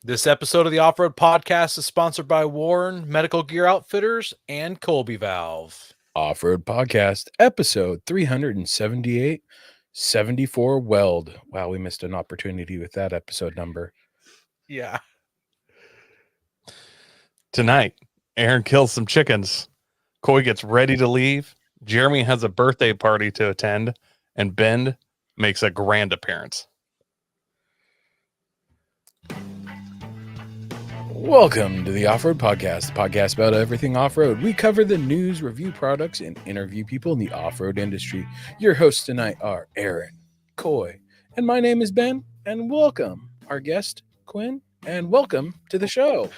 This episode of the Off-Road Podcast is sponsored by Warren Medical Gear Outfitters and Colby Valve. Off-Road Podcast, episode 378, 74 Weld. Wow, we missed an opportunity with that episode number. Yeah. Tonight, Aaron kills some chickens. Coy gets ready to leave. Jeremy has a birthday party to attend. And Ben makes a grand appearance. Welcome to the Off-Road Podcast, the podcast about everything off-road. We cover the news, review products, and interview people in the off-road industry. Your hosts tonight are Aaron, Coy, and my name is Ben. And welcome our guest, Quinn, and welcome to the show.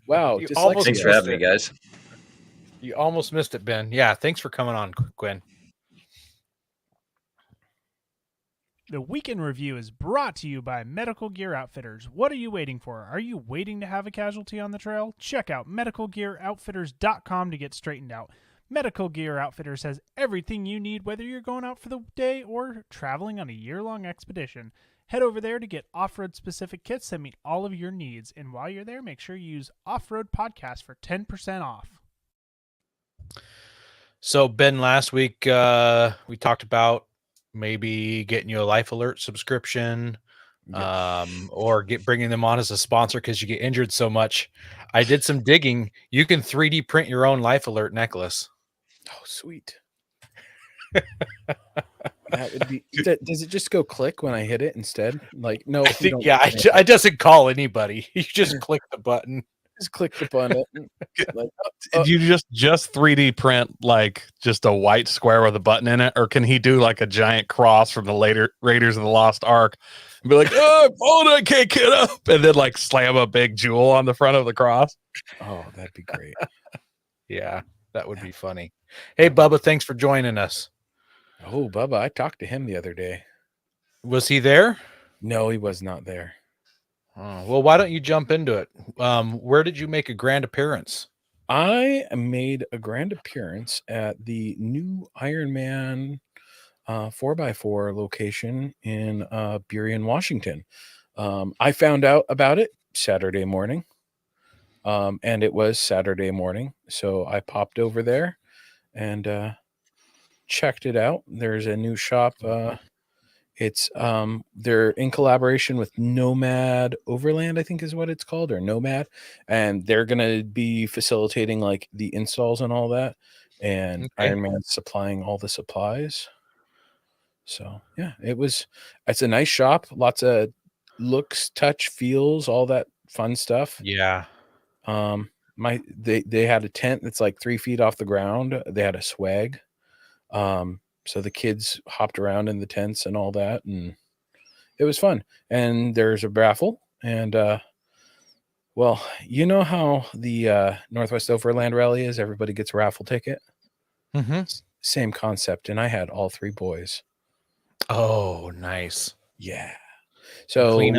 Wow. Thanks for having me, guys. You almost missed it, Ben. Yeah, thanks for coming on, Quinn. The Weekend Review is brought to you by Medical Gear Outfitters. What are you waiting for? Are you waiting to have a casualty on the trail? Check out medicalgearoutfitters.com to get straightened out. Medical Gear Outfitters has everything you need, whether you're going out for the day or traveling on a year-long expedition. Head over there to get off-road specific kits that meet all of your needs. And while you're there, make sure you use Off-Road Podcast for 10% off. So, Ben, last week we talked about maybe getting you a Life Alert subscription, or bringing them on as a sponsor because you get injured so much. I did some digging. You can 3D print your own Life Alert necklace. Oh, sweet. That would be. Does it just go click when I hit it instead? Like, no. I think, it doesn't call anybody. You just click the button. Just click the button. Like, Did you just 3D print like just a white square with a button in it, or can he do like a giant cross from the Raiders of the Lost Ark and be like, "Oh, I can't get up," and then like slam a big jewel on the front of the cross? Oh, that'd be great. Yeah, that would be funny. Hey, Bubba, thanks for joining us. Oh, Bubba, I talked to him the other day. Was he there? No, he was not there. Oh, well, why don't you jump into it? Where did you make a grand appearance? I made a grand appearance at the new Ironman 4x4 location in Burien, Washington. I found out about it Saturday morning, and it was Saturday morning, so I popped over there and checked it out. There's a new shop. It's they're in collaboration with Nomad Overland, I think is what it's called, or Nomad, and they're gonna be facilitating like the installs and all that, and Ironman's supplying all the supplies. So yeah, it's a nice shop, lots of looks, touch, feels, all that fun stuff. Yeah. They had a tent that's like 3 feet off the ground. They had a swag. So the kids hopped around in the tents and all that, and it was fun. And there's a raffle, and well, you know how the Northwest Overland Rally is. Everybody gets a raffle ticket. Mm-hmm. Same concept, and I had all 3 boys. Oh, nice. Yeah. So we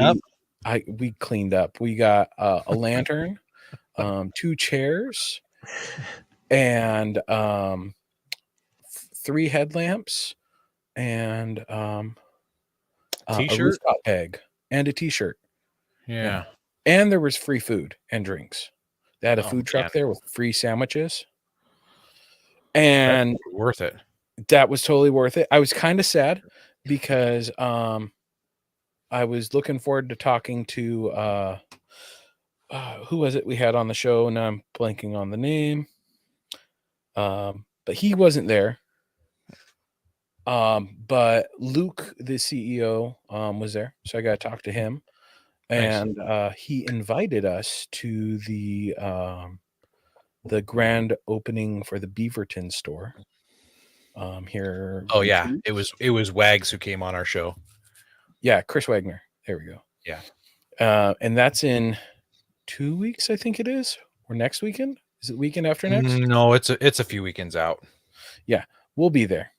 cleaned up. We got a lantern, 2 chairs, and 3 headlamps, and a rooftop peg, and a t-shirt. Yeah. And there was free food and drinks. They had a food truck there with free sandwiches. And worth it. That was totally worth it. I was kind of sad because I was looking forward to talking to who was it we had on the show? Now I'm blanking on the name. But he wasn't there. But Luke, the CEO, was there, so I got to talk to him, and he invited us to the grand opening for the Beaverton store. Here. Oh yeah, it was Wags who came on our show. Yeah, Chris Wagner. There we go. Yeah, and that's in 2 weeks, I think it is, or next weekend. Is it the weekend after next? No, it's a few weekends out. Yeah, we'll be there.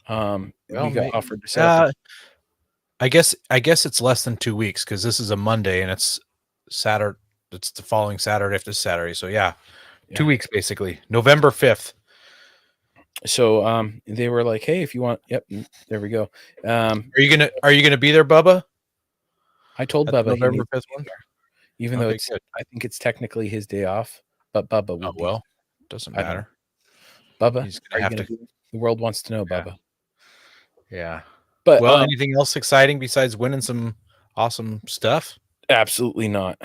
We got offered to set I guess it's less than 2 weeks because this is a Monday and it's Saturday. It's the following Saturday after Saturday. So yeah, 2 weeks basically. November 5th. So they were like, "Hey, if you want," yep, there we go. Are you gonna be there, Bubba? I told Bubba November 5th one. even though Okay, it's good. I think it's technically his day off. But Bubba would Oh be. well, doesn't I don't matter. Bubba, He's are gonna you have going to. to be? The world wants to know, Yeah. Bubba. Yeah. But Well, anything else exciting besides winning some awesome stuff? absolutely not.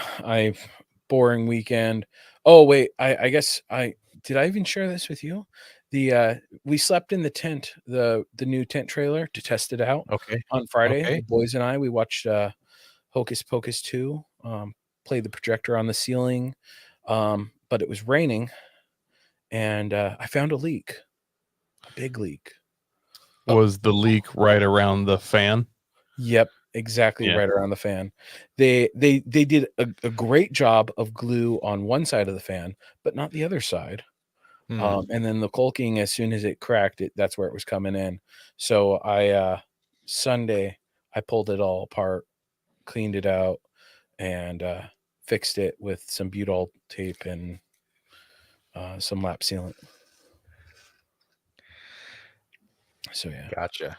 Boring weekend. Oh wait, I guess I did. I even share this with you. We slept in the tent, the new tent trailer to test it out Okay. on Friday. Okay. The boys and I we watched Hocus Pocus 2. Played the projector on the ceiling, but it was raining, and I found a leak, a big leak. Was the leak right around the fan? Yep, exactly Yeah. right around the fan. They did a great job of glue on one side of the fan, but not the other side. Hmm. And then the caulking, as soon as it cracked, that's where it was coming in. So I Sunday I pulled it all apart, cleaned it out, and fixed it with some butol tape and some lap sealant. So yeah, Gotcha.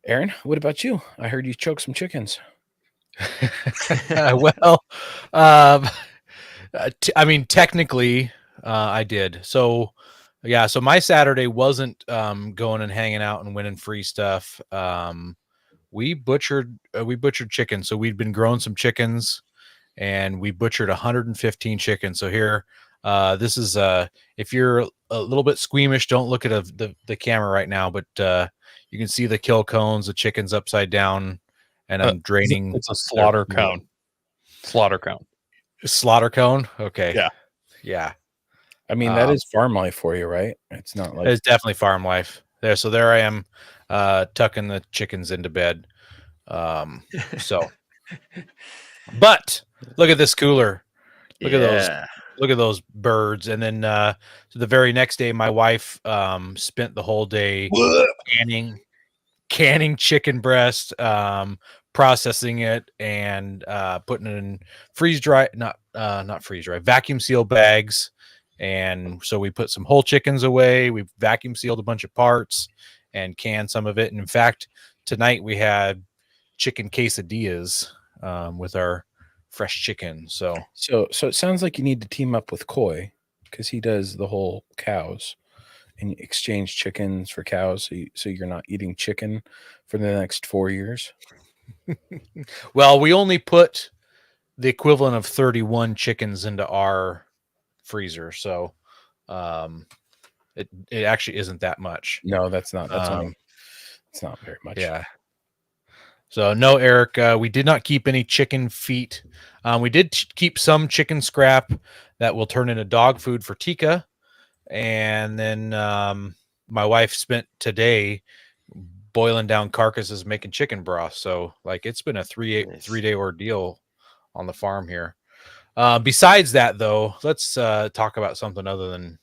Aaron, what about you? I heard you choke some chickens. Well, um, I mean, technically, I did. So, yeah. So my Saturday wasn't going and hanging out and winning free stuff. We butchered chicken. So we'd been growing some chickens, and we butchered 115 chickens. So here, this is if you're a little bit squeamish, don't look at the camera right now, but you can see the kill cones, the chickens upside down, and I'm draining. It's a slaughter their- count. Slaughter count. Slaughter cone. Okay. Yeah. Yeah. I mean, that is farm life for you, right? It's not like It's definitely farm life there. So there I am, tucking the chickens into bed. So, but look at this cooler. Look at those. Look at those birds. And then so the very next day, my wife spent the whole day canning chicken breast, processing it, and putting it in freeze dry, not freeze dry, vacuum seal bags. And so we put some whole chickens away. We vacuum sealed a bunch of parts and canned some of it. And in fact, tonight we had chicken quesadillas with our fresh chicken. So it sounds like you need to team up with Coy because he does the whole cows and you exchange chickens for cows. So you're not eating chicken for the next 4 years. well, we only put the equivalent of 31 chickens into our freezer. So it actually isn't that much. No, that's not. That's only. It's not very much. Yeah. So no, Eric, we did not keep any chicken feet. We did keep some chicken scrap that will turn into dog food for Tika. And then my wife spent today boiling down carcasses, making chicken broth. So like it's been a three-day ordeal on the farm here. Besides that, though, let's talk about something other than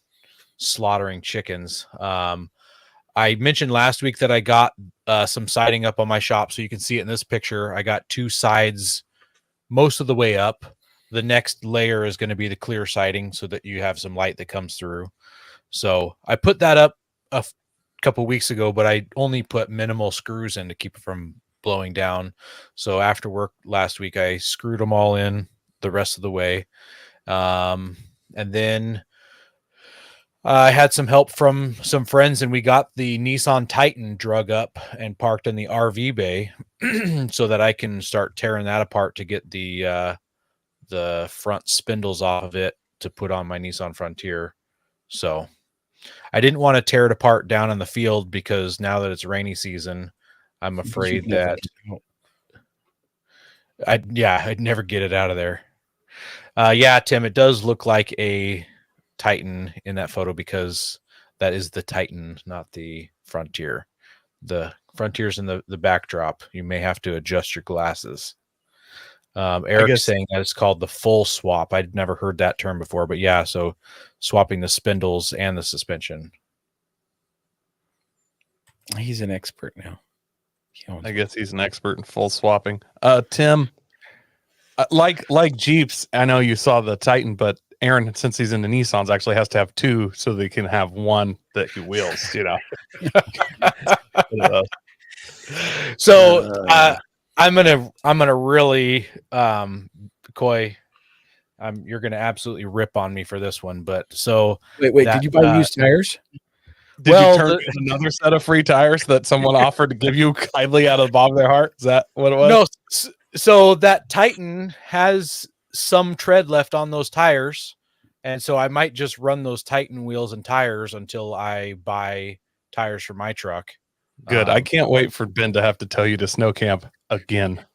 slaughtering chickens. I mentioned last week that I got some siding up on my shop, so you can see it in this picture. I got two sides most of the way up. The next layer is going to be the clear siding so that you have some light that comes through. So I put that up a couple weeks ago, but I only put minimal screws in to keep it from blowing down. So after work last week, I screwed them all in the rest of the way. And then I had some help from some friends, and we got the Nissan Titan drug up and parked in the RV bay so that I can start tearing that apart to get the front spindles off of it to put on my Nissan Frontier. So I didn't want to tear it apart down in the field because now that it's rainy season, I'm afraid that I'd never get it out of there. Yeah, Tim, it does look like a Titan in that photo because that is the Titan, not the Frontier. The Frontier's in the backdrop. You may have to adjust your glasses. Eric's saying that it's called the full swap. I'd never heard that term before, but yeah, so swapping the spindles and the suspension. He's an expert now. I guess he's an expert in full swapping. Tim, like Jeeps, I know you saw the Titan, but Aaron, since he's in the Nissans, actually has to have two so they can have one that he wheels, you know. So I'm gonna really Coy, You're going to absolutely rip on me for this one, but so Wait, that, did you buy used tires? Did Well, you turn in another set of free tires that someone offered to give you kindly out of the bottom of their heart? Is that what it was? no, so that Titan has some tread left on those tires, and so I might just run those Titan wheels and tires until I buy tires for my truck. Good. I can't wait for Ben to have to tell you to snow camp again.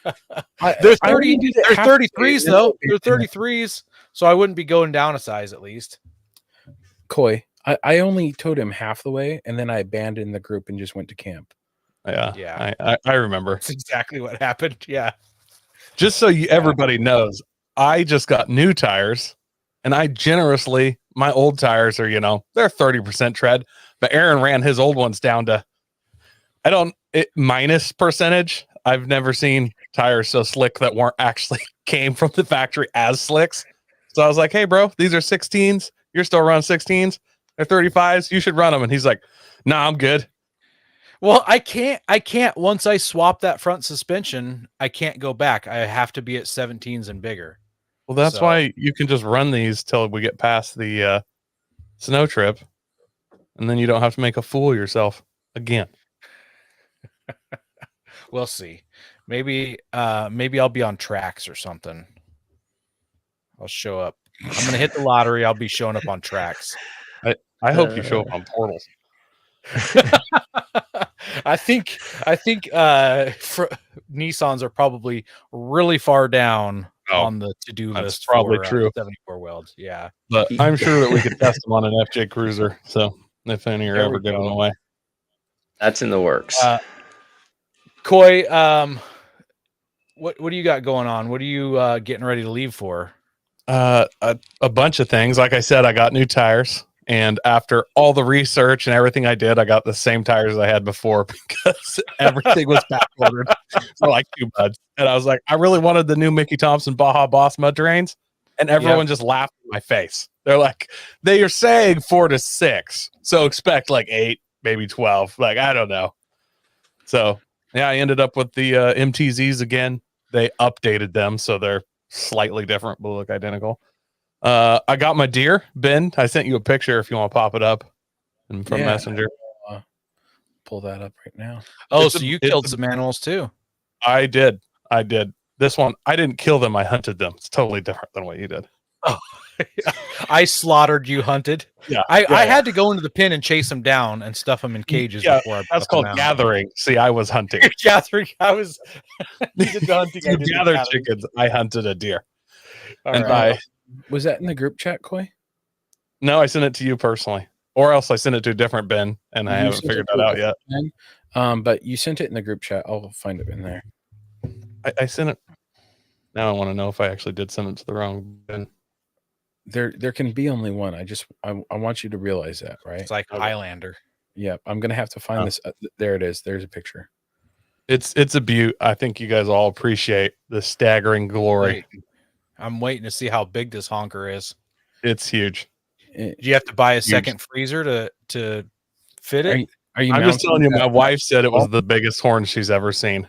They're I only 30. did it They're half the way, 33s then though. it'll They're be- 33s, so I wouldn't be going down a size at least. Coy, I only towed him half the way, and then I abandoned the group and just went to camp. Yeah. I remember. That's exactly what happened. Yeah. Just so everybody knows, I just got new tires, and I generously, my old tires are, they're 30% tread, but Aaron ran his old ones down to, minus percentage. I've never seen tires so slick that weren't actually came from the factory as slicks. So I was like, hey, bro, these are 16s. You're still running 16s. They're 35s. You should run them. And he's like, nah, I'm good. Well, I can't once I swap that front suspension, I can't go back. I have to be at 17s and bigger. Well, that's So- why you can just run these till we get past the snow trip, and then you don't have to make a fool of yourself again. We'll see. Maybe I'll be on tracks or something. I'll show up. I'm gonna hit the lottery. I'll be showing up on tracks. I hope you show up on portals. I think Nissans are probably really far down on the to-do that's list. probably for, true. 74 Weld. Yeah. But I'm sure that we could test them on an FJ Cruiser. So if any are There ever we given go. away, That's in the works. Coy, what do you got going on? What are you getting ready to leave for? a bunch of things. Like I said, I got new tires, and after all the research and everything I did, I got the same tires I had before because everything was back ordered for like 2 months. And I was like, I really wanted the new Mickey Thompson Baja Boss mud terrains, and everyone just laughed in my face. They're like, they are saying 4 to 6, so expect like 8, maybe 12. Like, I don't know. So yeah, I ended up with the MTZs again. They updated them, so they're slightly different, but look identical. I got my deer, Ben. I sent you a picture if you want to pop it up and from Yeah. Messenger. Pull that up right now. Oh, It's so a- you it's killed a- some animals too. I did. This one, I didn't kill them. I hunted them. It's totally different than what you did. I slaughtered, you hunted. Yeah. I had to go into the pen and chase them down and stuff them in cages Yeah, before I That's brought them called out. gathering. See, I was hunting. Gathering. I was you did the hunting. I You did the gathered gathering. chickens. I hunted a deer. All and right. Was that in the group chat, Coy? No, I sent it to you personally, or else I sent it to a different Ben, and I You haven't sent it figured to that a out yet. different Ben? But you sent it in the group chat. I'll find it in there. I sent it. Now I want to know if I actually did send it to the wrong Ben. There can be only one. I want you to realize that, right? It's like Okay. Highlander. Yeah, I'm gonna have to find Oh. this. There it is. There's a picture. It's a beaut. I think you guys all appreciate the staggering glory. I'm waiting to see how big this honker is. It's huge. Eh, Do you have to buy a Huge. second freezer to fit Are it? you, are you I'm just telling you, mounting my that- wife said it was the biggest horn she's ever seen.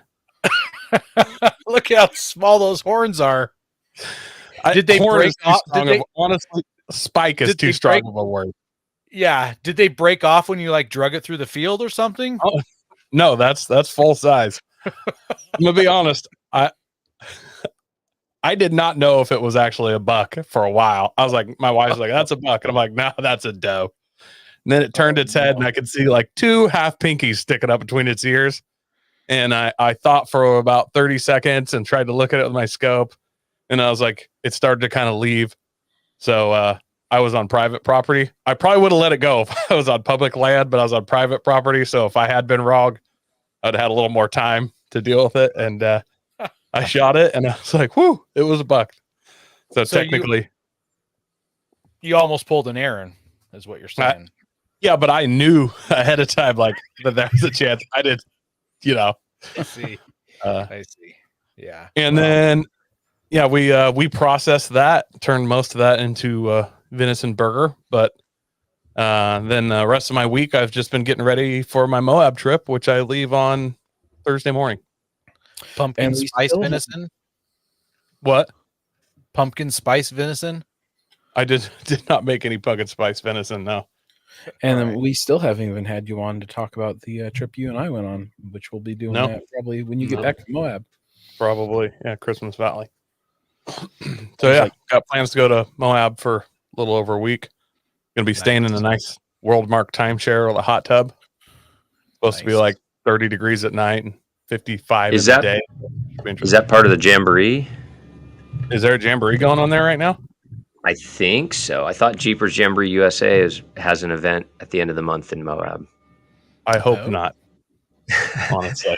Look how small those horns are. Did they horn break is too off? strong Did of- honestly, spike is did too they strong break- of a word. Yeah. Did they break off when you like drug it through the field or something? Oh, no, that's full size. I'm gonna be honest. I did not know if it was actually a buck for a while. I was like, my wife's like, that's a buck. And I'm like, no, that's a doe. And then it turned its head, and I could see like 2 half pinkies sticking up between its ears. And I thought for about 30 seconds and tried to look at it with my scope. And I was like, it started to kind of leave. So I was on private property. I probably would have let it go if I was on public land, but I was on private property. So if I had been wrong, I'd had a little more time to deal with it. And I shot it, and I was like, whoo, it was a buck. So So technically, You almost pulled an Aaron, is what you're saying. yeah, but I knew ahead of time, like, that there was a chance. I did, I see. uh, I see. Yeah. and Wow. then, yeah, we processed that, turned most of that into venison burger. But then the rest of my week, I've just been getting ready for my Moab trip, which I leave on Thursday morning. Pumpkin and we spice still have- venison. What? pumpkin spice venison? I did not make any pumpkin spice venison. No. And then Alright. we still haven't even had you on to talk about the trip you and I went on, which we'll be doing No. that probably when you get No. back from Moab. Probably. Yeah. Christmas Valley. So There's yeah, like- got plans to go to Moab for a little over a week. Gonna be staying in a nice World Mark timeshare with a hot tub. Supposed to be Nice. like 30 degrees at night and 55 Is in that- the day. Is that part of the jamboree? Is there a jamboree going on there right now? I think so. I thought Jeepers Jamboree USA has an event at the end of the month in Moab. I hope Oh. not. Honestly.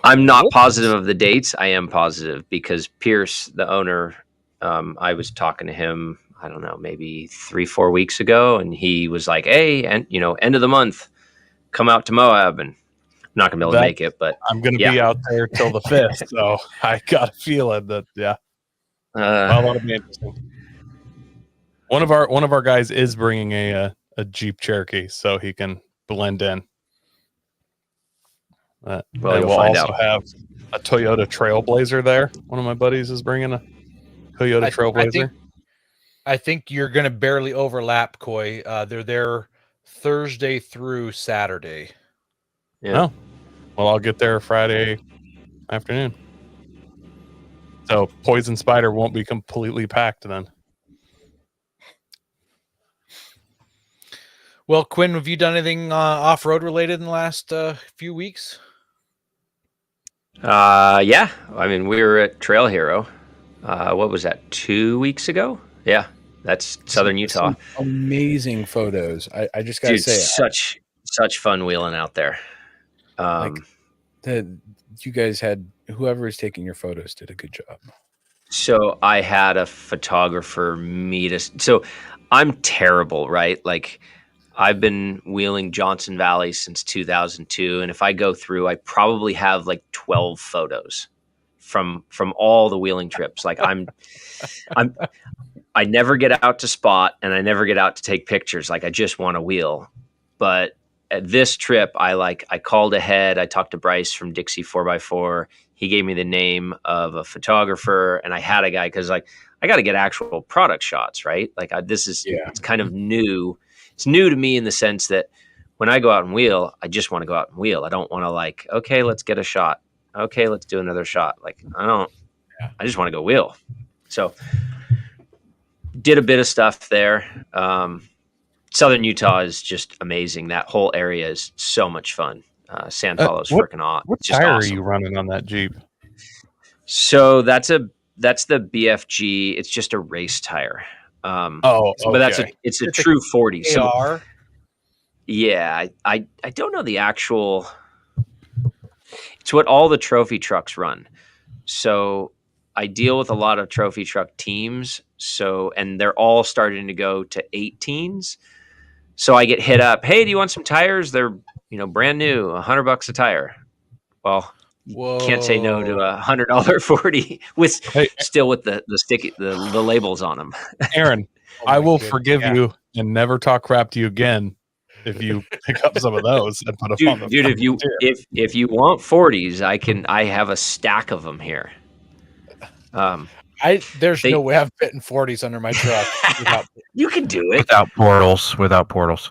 I'm not positive of the dates. I am positive because Pierce, the owner, I was talking to him, I don't know, maybe 3-4 weeks ago, and he was like, "Hey, and end of the month, come out to Moab." And I'm not gonna be able to That- make it, but I'm gonna Yeah. be out there till the 5th, so I got a feeling that well, that'll be interesting. One of our guys is bringing a Jeep Cherokee, so he can blend in. Well, and you'll we'll find also out. have a Toyota Trailblazer there. One of my buddies is bringing a Toyota I Trailblazer. I think you're going to barely overlap, Coy. They're there Thursday through Saturday. Yeah. Oh, well, I'll get there Friday afternoon. So Poison Spider won't be completely packed then. Well, Quinn, have you done anything off-road related in the last few weeks? Yeah. I mean, we were at Trail Hero. What was that? 2 weeks ago? Yeah, that's Southern Utah. Some amazing photos. I just gotta Dude, say, such fun wheeling out there. that you guys had whoever is taking your photos did a good job. So I had a photographer meet us. So I'm terrible, right? Like I've been wheeling Johnson Valley since 2002, and if I go through, I probably have like 12 photos from all the wheeling trips. Like I never get out to spot, and I never get out to take pictures. Like I just want to wheel. But at this trip, I called ahead. I talked to Bryce from Dixie 4x4. He gave me the name of a photographer, and I had a guy because like I got to get actual product shots, right? Like it's kind of new. It's new to me in the sense that when I go out and wheel, I just want to go out and wheel. I don't want to like, okay, let's get a shot. Okay, let's do another shot. Like I just want to go wheel. So did a bit of stuff there. Southern Utah is just amazing. That whole area is so much fun. Sand Hollow's freaking awesome. What Just tire awesome. are you running on that Jeep? So that's the BFG. It's just a race tire. Oh, but okay. it's a true 40. So AR. yeah, I don't know the actual. It's what all the trophy trucks run. So I deal with a lot of trophy truck teams. So and they're all starting to go to 18s. So I get hit up. Hey, do you want some tires? They're brand new, $100 a tire. Well, can't say no to a $100 40 with still with the sticky the labels on them. Aaron, Oh I my will goodness. forgive you and never talk crap to you again if you pick up some of those and put them on the Dude, if you want 40s, I have a stack of them here. There's no way I'm fitting 40s under my truck. You can do it. Without portals.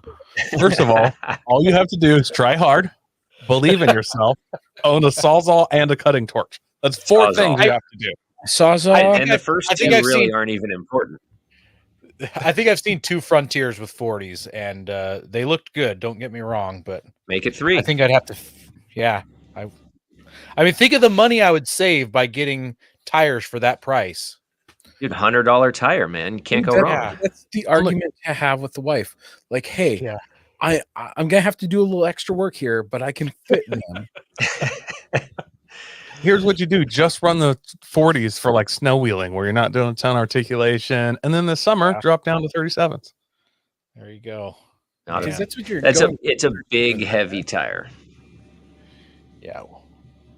First of all you have to do is try hard, believe in yourself, own a Sawzall and a cutting torch. That's 4 Sawzall. things you have to do. Sawzall. And the first I think two I've really seen- aren't even important. I think I've seen 2 Frontiers with 40s, and they looked good. Don't get me wrong, but Make it 3. I think I'd have to. Yeah, I mean, think of the money I would save by getting tires for that price. Dude, $100 tire, man. You can't go That- wrong. That's the argument to have with the wife. Like, hey, Yeah. I'm gonna have to do a little extra work here, but I can fit in them. Here's what you do: just run the 40s for like snow wheeling, where you're not doing a ton of articulation, and then this summer drop down to 37s. There you go. Not Because a- that's what you're. it's a big, heavy tire. Yeah.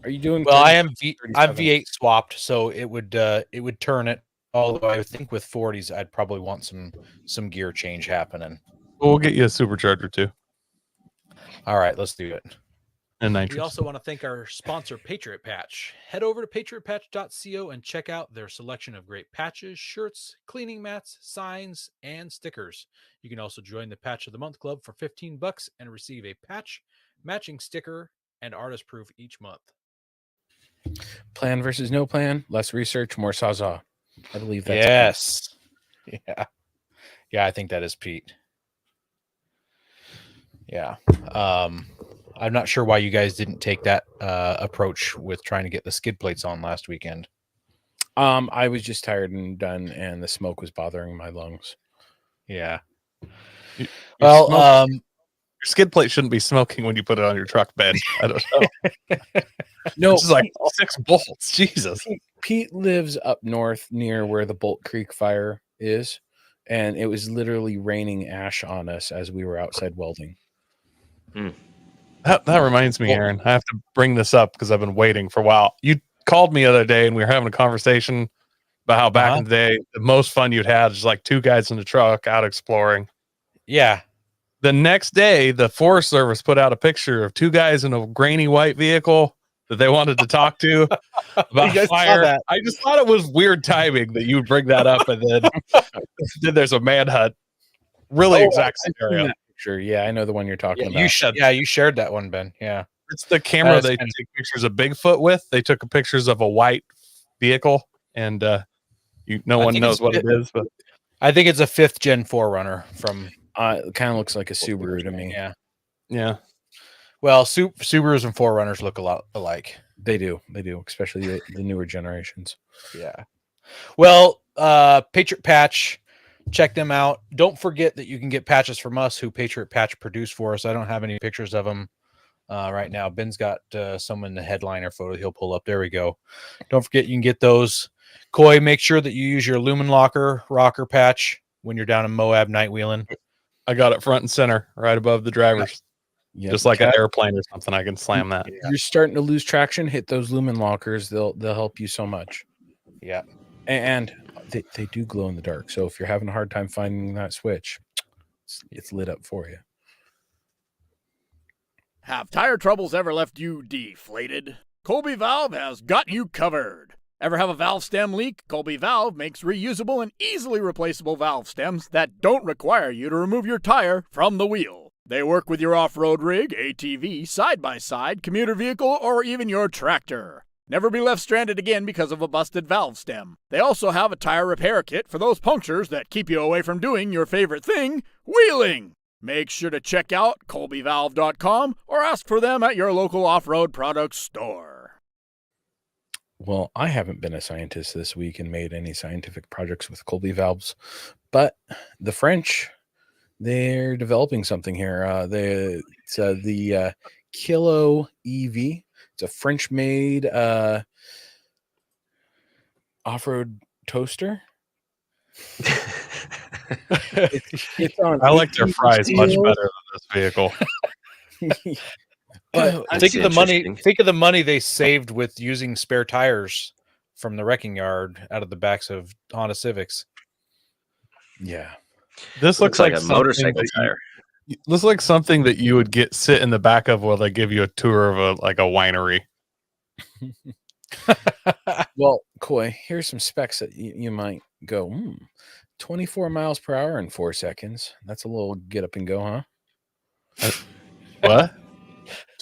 Are you doing? Well, 30? I'm 37. V8 swapped, so it would turn it. Although I think with 40s, I'd probably want some gear change happening. We'll get you a supercharger too. All right, let's do it. And We nitrous. also want to thank our sponsor, Patriot Patch. Head over to patriotpatch.co and check out their selection of great patches, shirts, cleaning mats, signs, and stickers. You can also join the Patch of the Month Club for $15 and receive a patch, matching sticker, and artist proof each month. Plan versus no plan, less research, more sawzall. I believe that's Yes. Yeah. Yeah, I think that is Pete. Yeah. I'm not sure why you guys didn't take that approach with trying to get the skid plates on last weekend. I was just tired and done, and the smoke was bothering my lungs. Yeah. Your Well, your skid plate shouldn't be smoking when you put it on your truck bed. I don't know. No, It's just like 6 bolts. Jesus. Pete lives up north near where the Bolt Creek fire is, and it was literally raining ash on us as we were outside welding. That reminds me, Aaron. I have to bring this up because I've been waiting for a while. You called me the other day and we were having a conversation about how back in the day, the most fun you'd had is like 2 guys in the truck out exploring. yeah. The next day, the Forest Service put out a picture of 2 guys in a grainy white vehicle that they wanted to talk to about You guys saw fire. that. I just thought it was weird timing that you would bring that up, and then there's a manhunt. Really exact I've seen scenario. that picture. Yeah, I know the one you're talking about. You shared that one, Ben. Yeah. It's the camera That is they kind of- take pictures of Bigfoot with. They took pictures of a white vehicle, and no one think knows it's what it is. But I think it's a 5th gen 4Runner from. It kind of looks like a Subaru to me. Yeah. yeah, Well, Subarus and 4Runners look a lot alike. They do, especially the newer generations. Yeah. Well, Patriot Patch, check them out. Don't forget that you can get patches from us who Patriot Patch produced for us. I don't have any pictures of them right now. Ben's got some in the headliner photo he'll pull up. There we go. Don't forget you can get those. Coy, make sure that you use your Lumen Locker rocker patch when you're down in Moab night wheeling. I got it front and center, right above the drivers, Yep. just like an airplane or something. I can slam that. You're starting to lose traction. Hit those lumen lockers. They'll help you so much. Yeah. And they do glow in the dark. So if you're having a hard time finding that switch, it's lit up for you. Have tire troubles ever left you deflated? Colby Valve has got you covered. Ever have a valve stem leak? Colby Valve makes reusable and easily replaceable valve stems that don't require you to remove your tire from the wheel. They work with your off-road rig, ATV, side-by-side, commuter vehicle, or even your tractor. Never be left stranded again because of a busted valve stem. They also have a tire repair kit for those punctures that keep you away from doing your favorite thing, wheeling. Make sure to check out colbyvalve.com or ask for them at your local off-road products store. Well, I haven't been a scientist this week and made any scientific projects with Colby valves, but the French, they're developing something here. It's the Kilo EV. It's a French-made off-road toaster. It's on. I like their 18 fries much steel. better than this vehicle. But That's Think of the money. interesting. Think of the money they saved with using spare tires from the wrecking yard out of the backs of Honda Civics. yeah, This Looks like a something motorcycle that tire. Looks like something that you would sit in the back of while they give you a tour of a winery. well, Coy, here's some specs that you might go, 24 miles per hour in 4 seconds. That's a little get up and go, huh? What?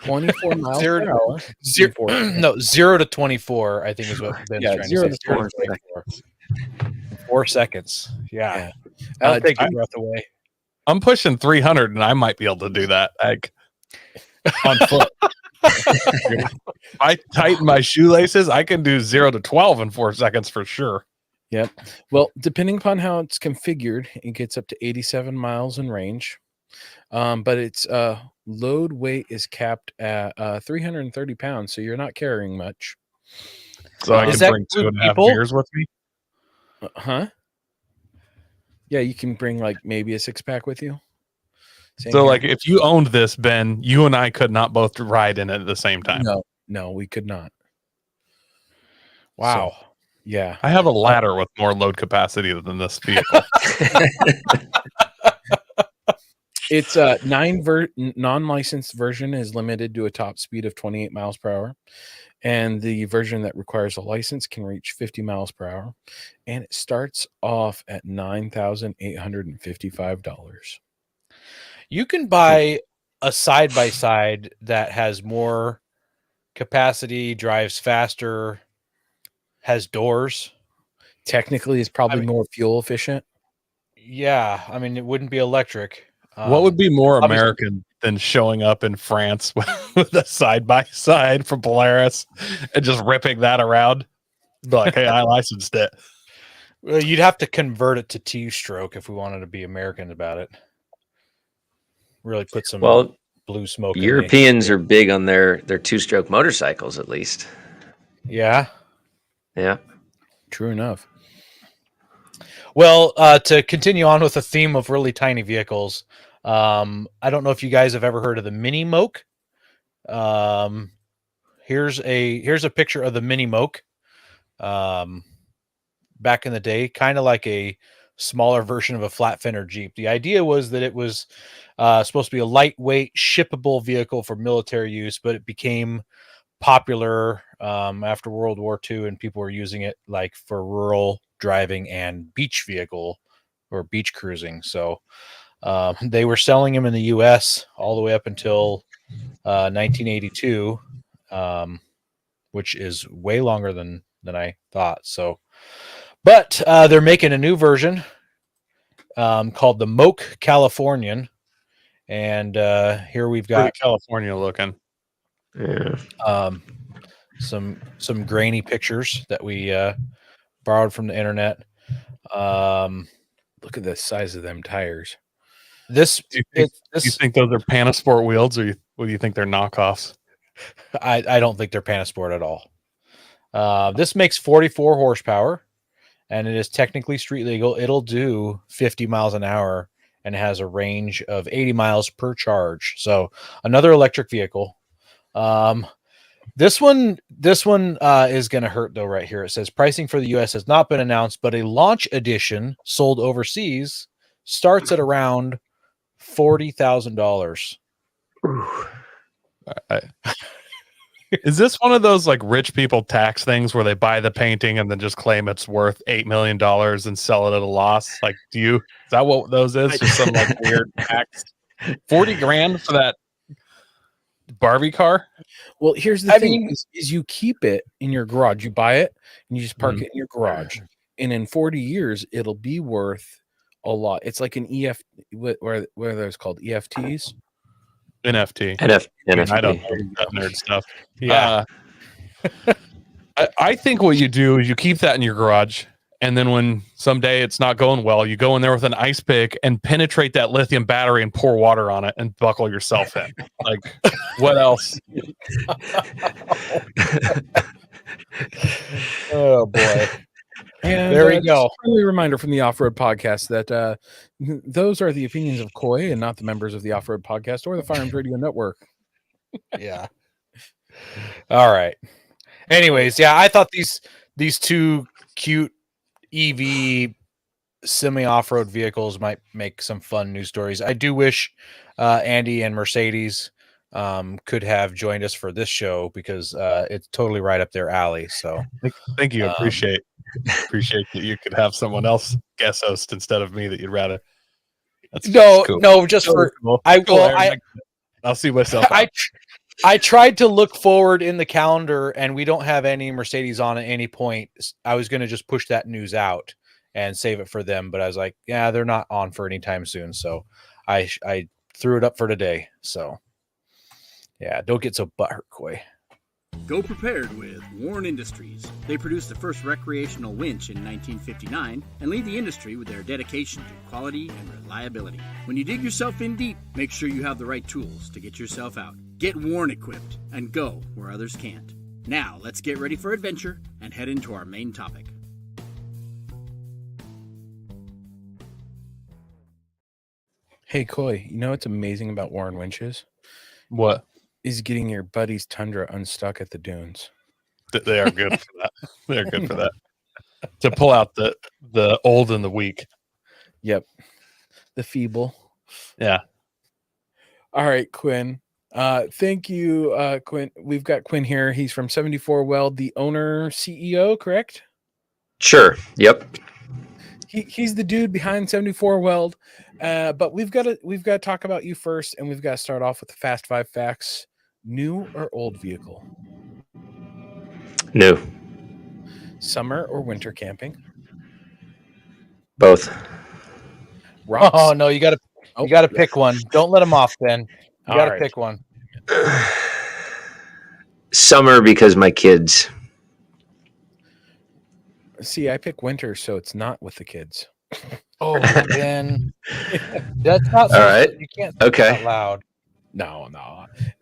24 miles Zero- per hour. Zero, in 4 seconds. no, 0 to 24. I think is what Ben's Yeah, trying 0 to say. to 0 to 24. 4 seconds. Yeah, that'll take your breath away. I'm pushing 300, and I might be able to do that. On foot. If I tighten my shoelaces, I can do 0 to 12 in 4 seconds for sure. Yep. Well, depending upon how it's configured, it gets up to 87 miles in range. But its load weight is capped at 330 pounds, so you're not carrying much. So I Does can that bring include 2.5 people? beers with me. Huh? Yeah, you can bring like maybe a 6-pack with you. Same So, here. like, if you owned this, Ben, you and I could not both ride in it at the same time. No, we could not. Wow. So, yeah. I have a ladder with more load capacity than this vehicle. It's non-licensed version is limited to a top speed of 28 miles per hour. And the version that requires a license can reach 50 miles per hour. And it starts off at $9,855. You can buy a side-by-side that has more capacity, drives faster, has doors. Technically, it's probably more fuel efficient. Yeah, I mean, it wouldn't be electric. What would be more obviously- American than showing up in France with a side-by-side from Polaris and just ripping that around? Be like, hey, I licensed it. Well, you'd have to convert it to two-stroke if we wanted to be American about it. Really put some blue smoke. Europeans are big on their two-stroke motorcycles, at least. Yeah. Yeah. True enough. Well, to continue on with the theme of really tiny vehicles, I don't know if you guys have ever heard of the Mini Moke. Here's a picture of the Mini Moke. Back in the day, kind of like a smaller version of a flat fender Jeep. The idea was that it was supposed to be a lightweight, shippable vehicle for military use, but it became popular after World War II, and people were using it like for rural driving and beach vehicle or beach cruising. So they were selling them in the US all the way up until 1982, which is way longer than I thought. So, but they're making a new version called the Moke Californian, and here we've got Pretty California looking. Yeah. Some grainy pictures that we borrowed from the internet. Look at the size of them tires. Do you think those are Panasport wheels, or do you think they're knockoffs? I don't think they're Panasport at all. This makes 44 horsepower, and it is technically street legal. It'll do 50 miles an hour and has a range of 80 miles per charge. So another electric vehicle. This one is going to hurt though. Right here, it says pricing for the U.S. has not been announced, but a launch edition sold overseas starts at around $40,000. Is this one of those like rich people tax things where they buy the painting and then just claim it's worth $8 million and sell it at a loss? Like, is that what those is? Just some like weird tax? 40 grand for that Barbie car? Well, here's the thing: is you keep it in your garage. You buy it and you just park it in your garage, and in 40 years it'll be worth a lot. It's like an EFT, where there's called EFTs. NFT. NFT. I don't know that nerd stuff. Yeah. I think what you do is you keep that in your garage, and then when someday it's not going well, you go in there with an ice pick and penetrate that lithium battery and pour water on it and buckle yourself in. Like, what else? Oh boy. And there we go. A friendly reminder from the Off-Road Podcast that those are the opinions of Coy and not the members of the Off-Road Podcast or the Firearms Radio Network. Yeah. All right. Anyways, yeah, I thought these two cute EV semi-off-road vehicles might make some fun news stories. I do wish Andy and Mercedes could have joined us for this show because it's totally right up their alley. So thank you. Appreciate that you could have someone else guest host instead of me that you'd rather. That's cool. No, just for cool. I'll see myself. I tried to look forward in the calendar, and we don't have any Mercedes on at any point. I was going to just push that news out and save it for them, but I was like, yeah, they're not on for any time soon. So I threw it up for today. So yeah, don't get so butthurt, Coy. Go prepared with Warren Industries. They produced the first recreational winch in 1959 and lead the industry with their dedication to quality and reliability. When you dig yourself in deep, make sure you have the right tools to get yourself out. Get Warren equipped and go where others can't. Now, let's get ready for adventure and head into our main topic. Hey, Coy, you know what's amazing about Warren winches? What? Is getting your buddy's Tundra unstuck at the dunes. They are good for that. They're good for that. To pull out the old and the weak. Yep. The feeble. Yeah. All right, Quinn. Thank you, Quinn. We've got Quinn here. He's from 74 Weld, the owner, CEO, correct? Sure. Yep. He's the dude behind 74 Weld. But we've got to talk about you first, and we've got to start off with the Fast 5 facts. New or old vehicle? New. Summer or winter camping? Both. Rocks. Oh no, you gotta pick one. Don't let them off, Ben. You All gotta right. pick one. Summer because my kids. See, I pick winter, so it's not with the kids. Oh, Ben. That's not All right. you can't say Okay. that out loud. No.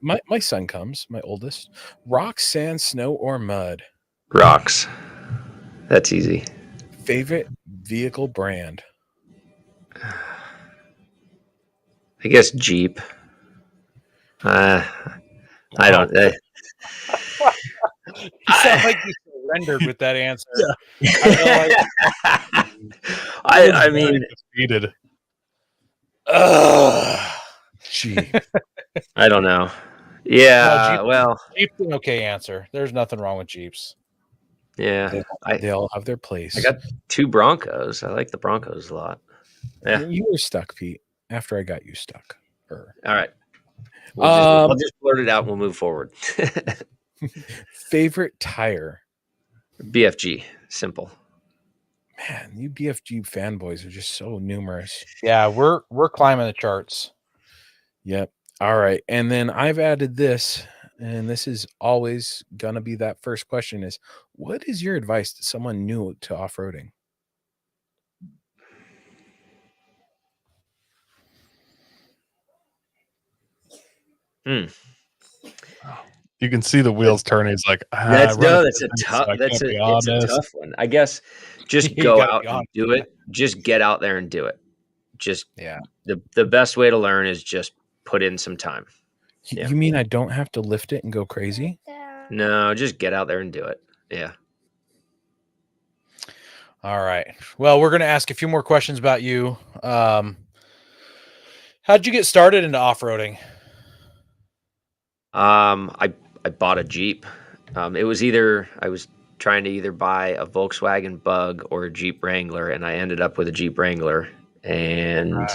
My son comes, my oldest. Rock, sand, snow, or mud? Rocks. That's easy. Favorite vehicle brand? I guess Jeep. I don't. You sound like you surrendered with that answer. I mean, defeated. Gee. I don't know. Yeah. No, Well. Jeep's an okay answer. There's nothing wrong with Jeeps. Yeah. They all have their place. I got 2 Broncos. I like the Broncos a lot. Yeah. You were stuck, Pete, after I got you stuck. All right. I'll just blurt it out and we'll move forward. Favorite tire? BFG. Simple. Man, you BFG fanboys are just so numerous. Yeah, we're climbing the charts. Yep. All right. And then I've added this, and this is always going to be that first question is, what is your advice to someone new to off-roading? You can see the wheels turning. He's like, That's that's a tough one. I guess just You go gotta out be and honest do with it. Just get out there and do it. Just Yeah. the best way to learn is just put in some time. Yeah. You mean I don't have to lift it and go crazy? No, just get out there and do it. Yeah. All right. Well, we're gonna ask a few more questions about you. How'd you get started into off-roading? I bought a Jeep. It was either I was trying to either buy a Volkswagen Bug or a Jeep Wrangler, and I ended up with a Jeep Wrangler. And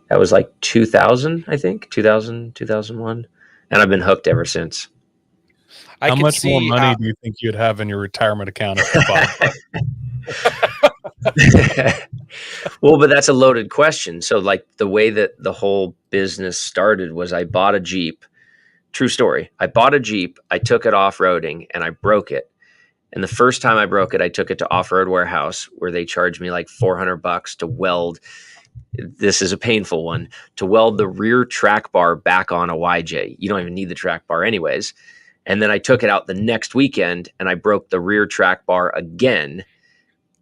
that was like 2000, I think, 2001. And I've been hooked ever since. How much more money do you think you'd have in your retirement account if you bought? Well, but that's a loaded question. So like the way that the whole business started was I bought a Jeep. True story. I bought a Jeep, I took it off-roading, and I broke it. And the first time I broke it, I took it to Off-Road Warehouse, where they charged me like $400 to weld. This is a painful one, to weld the rear track bar back on a YJ. You don't even need the track bar anyways. And then I took it out the next weekend and I broke the rear track bar again.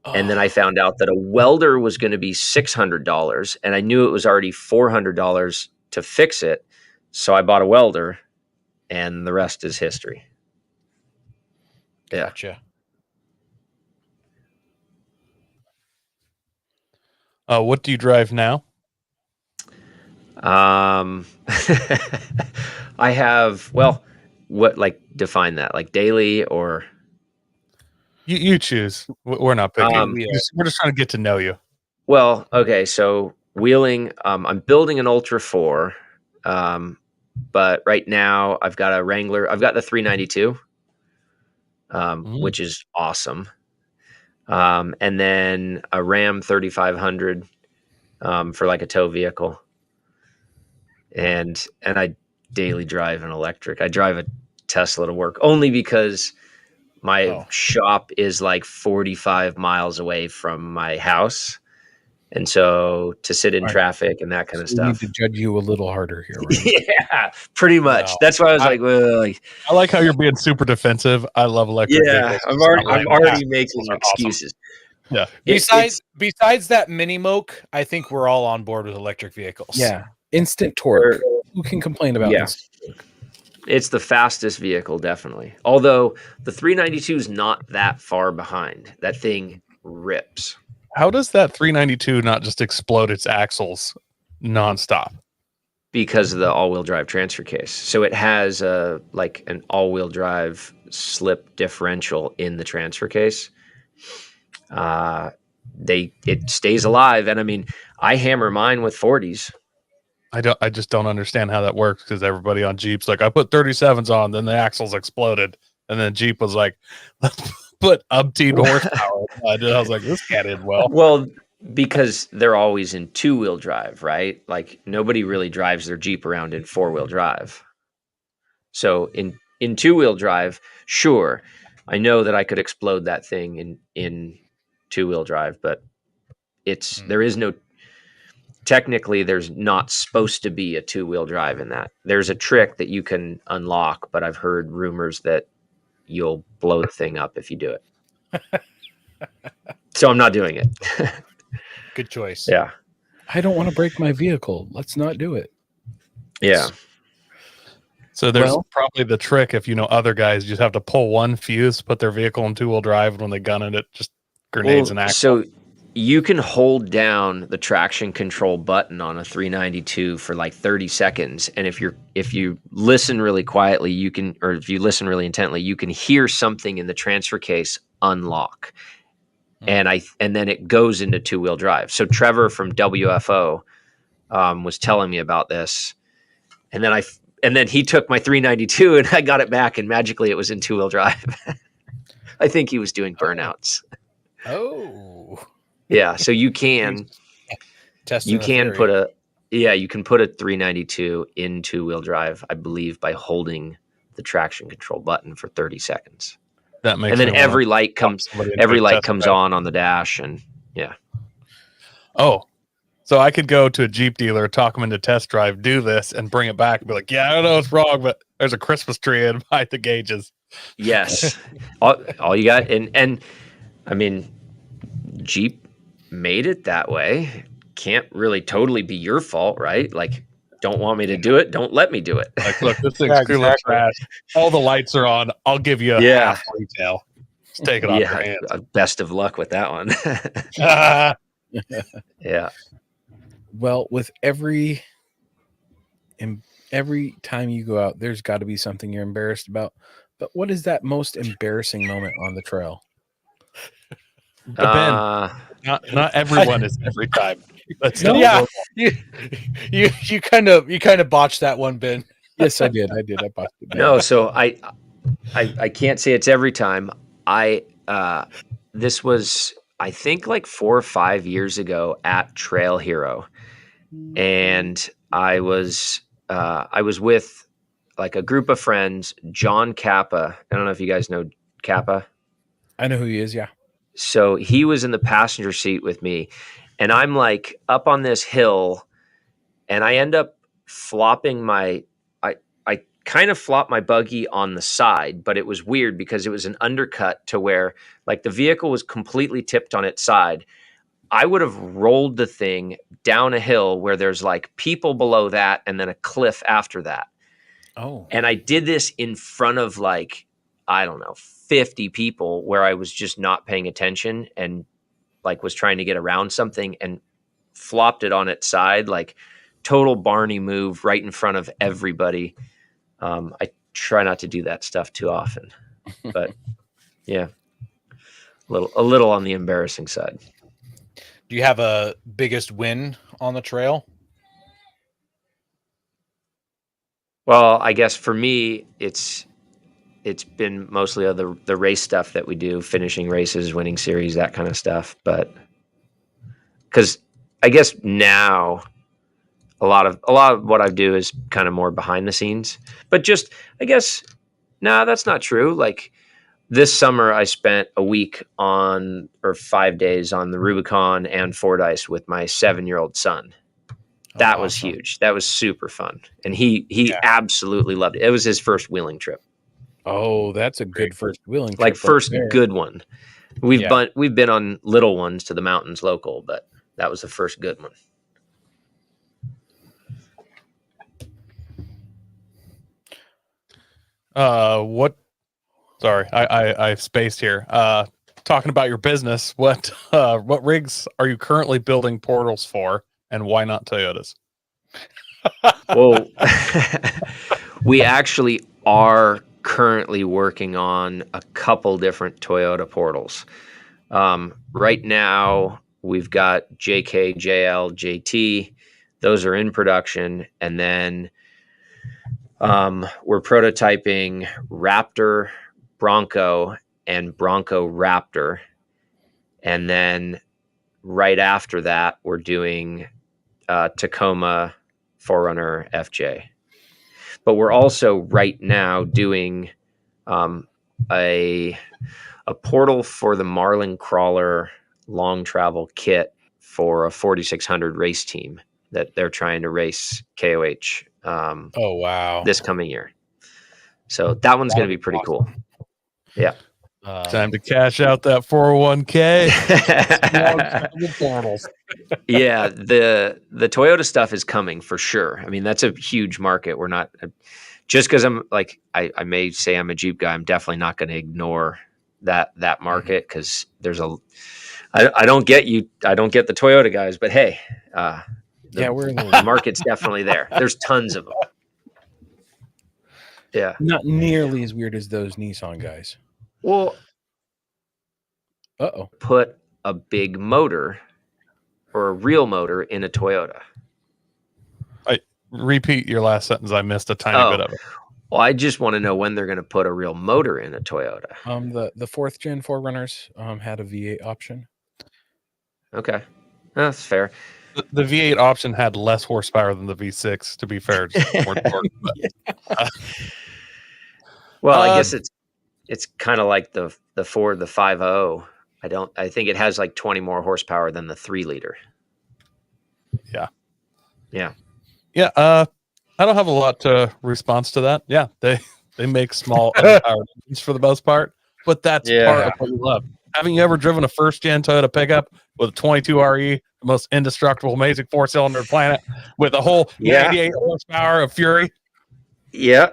And then I found out that a welder was going to be $600, and I knew it was already $400 to fix it. So I bought a welder, and the rest is history. Yeah. Gotcha. What do you drive now? I have, well, what, like, define that, like daily or? You choose. We're not picking. We're just trying to get to know you. Well, okay. So wheeling, I'm building an Ultra 4. But right now I've got a Wrangler. I've got the 392, which is awesome. And then a Ram 3500 for like a tow vehicle. And I daily drive an electric. I drive a Tesla to work only because my shop is like 45 miles away from my house. And so to sit in traffic and that kind of stuff. We need to judge you a little harder here. Right? Yeah, pretty much. No. That's why I was like, I like how you're being super defensive. I love electric vehicles. I'm already making excuses. Awesome. Yeah. Besides that mini moke, I think we're all on board with electric vehicles. Yeah. Instant torque. Who can complain about instant torque? It's the fastest vehicle, definitely. Although the 392 is not that far behind. That thing rips. How does that 392 not just explode its axles nonstop? because of the all-wheel drive transfer case. So it has like an all-wheel drive slip differential in the transfer case. It stays alive, and I mean, I hammer mine with 40s. I just don't understand how that works, because everybody on Jeep's like, I put 37s on, then the axles exploded, and then Jeep was like, let's put umpteen horsepower. I was like, this can't end well. Well, because they're always in two-wheel drive, right? Like nobody really drives their Jeep around in four-wheel drive. So in two-wheel drive, sure, I know that I could explode that thing in two-wheel drive, but there is no, technically there's not supposed to be a two-wheel drive in that. There's a trick that you can unlock, but I've heard rumors that you'll blow the thing up if you do it. So I'm not doing it. Good choice. Yeah. I don't want to break my vehicle. Let's not do it. Yeah. So there's probably the trick, if you know other guys, just have to pull one fuse, put their vehicle in two-wheel drive, and when they gun it, just grenades and axles. So you can hold down the traction control button on a 392 for like 30 seconds, and if you listen really quietly, if you listen really intently, you can hear something in the transfer case unlock. And then it goes into two-wheel drive. So Trevor from WFO was telling me about this, and then he took my 392 and I got it back, and magically it was in two-wheel drive. I think he was doing burnouts. Oh, yeah. So you can put a 392 in two-wheel drive, I believe, by holding the traction control button for 30 seconds. That makes, and then every light comes on the dash, and yeah. Oh, so I could go to a Jeep dealer, talk them into test drive, do this, and bring it back and be like, yeah, I don't know what's wrong, but there's a Christmas tree in behind the gauges. Yes. all you got, and I mean, Jeep made it that way. Can't really totally be your fault, right? Like, don't want me to do it, don't let me do it. Like, look, this thing's cooler trash. All the lights are on. I'll give you half retail. Just take it off your hands. Best of luck with that one. Yeah. Well, with every time you go out, there's got to be something you're embarrassed about. But what is that most embarrassing moment on the trail? Ben, not everyone is every time. You kind of botched that one, Ben. Yes, I did. I botched it. No, so I can't say it's every time. This was, I think, like 4 or 5 years ago at Trail Hero, and I was with like a group of friends. John Kappa. I don't know if you guys know Kappa. I know who he is. Yeah. So he was in the passenger seat with me, and I'm like up on this hill, and I end up flopping I kind of flopped my buggy on the side, but it was weird because it was an undercut to where like the vehicle was completely tipped on its side. I would have rolled the thing down a hill where there's like people below that and then a cliff after that. Oh. And I did this in front of like, I don't know, 50 people, where I was just not paying attention and like was trying to get around something and flopped it on its side, like total Barney move right in front of everybody. I try not to do that stuff too often, but yeah, a little on the embarrassing side. Do you have a biggest win on the trail? Well, I guess for me, it's been mostly the race stuff that we do, finishing races, winning series, that kind of stuff. But because I guess now a lot of what I do is kind of more behind the scenes. But just, I guess, that's not true. Like this summer, I spent a week or 5 days on the Rubicon and Fordyce with my 7-year-old son. That was huge. That was super fun. And he absolutely loved it. It was his first wheeling trip. Oh, that's a good first wheeling trip. Like first good one. We've been on little ones to the mountains local, but that was the first good one. Sorry, I spaced here. Talking about your business, what rigs are you currently building portals for, and why not Toyotas? Well, we actually are currently working on a couple different Toyota portals. Right now, we've got JK, JL, JT. Those are in production. And then we're prototyping Raptor, Bronco, and Bronco Raptor. And then right after that, we're doing Tacoma 4Runner FJ. But we're also right now doing a portal for the Marlin Crawler long travel kit for a 4600 race team that they're trying to race KOH Oh wow! this coming year. So that one's going to be pretty cool. Yeah. Time to cash out that 401k. Yeah, the Toyota stuff is coming for sure. I mean, that's a huge market. We're not just because I'm like I may say I'm a Jeep guy. I'm definitely not going to ignore that market because there's I don't get you. I don't get the Toyota guys, but hey, the market's definitely there. There's tons of them. Yeah, Not nearly as weird as those Nissan guys. well, put a big motor or a real motor in a Toyota. Repeat your last sentence. I missed a tiny bit of it. Well, I just want to know when they're going to put a real motor in a Toyota. The 4th gen 4Runners had a V8 option. Okay, that's fair. The V8 option had less horsepower than the V6. To be fair, well, I guess it's kind of like the Ford, the 5.0. I think it has like 20 more horsepower than the 3-liter. Yeah. Yeah. I don't have a lot to response to that. Yeah, they make small unpowered engines for the most part, but that's part of what you love. Haven't you ever driven a first gen Toyota pickup with a 22 RE, the most indestructible, amazing 4-cylinder planet, with a whole 98 horsepower of fury? Yeah.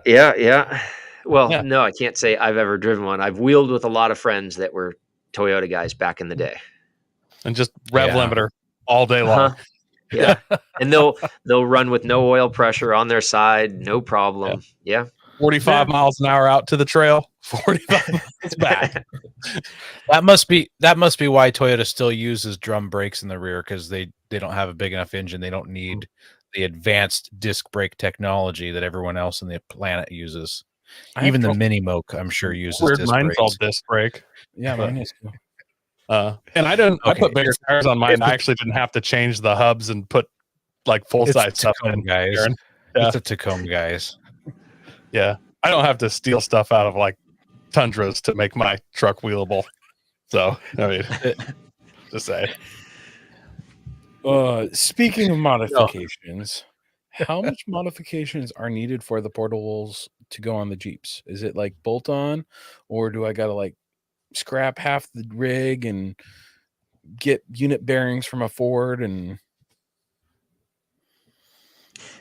Well, no, I can't say I've ever driven one. I've wheeled with a lot of friends that were Toyota guys back in the day, and just rev limiter all day long. Yeah, and they'll run with no oil pressure on their side, no problem. Yeah. 45 miles an hour out to the trail, 45 miles back. That must be why Toyota still uses drum brakes in the rear, because they don't have a big enough engine. They don't need the advanced disc brake technology that everyone else on the planet uses. Even the Mini Moke, I'm sure, uses disc mine's brakes. all disc brake. Yeah, mine is too. And I put bigger tires on mine. I actually didn't have to change the hubs and put like full size stuff in, guys. It's a Tacoma, guys. Yeah, I don't have to steal stuff out of like Tundras to make my truck wheelable. So I mean, just say. Speaking of modifications, how much modifications are needed for the portables to go on the Jeeps? Is it like bolt on, or do I gotta like scrap half the rig and get unit bearings from a Ford? And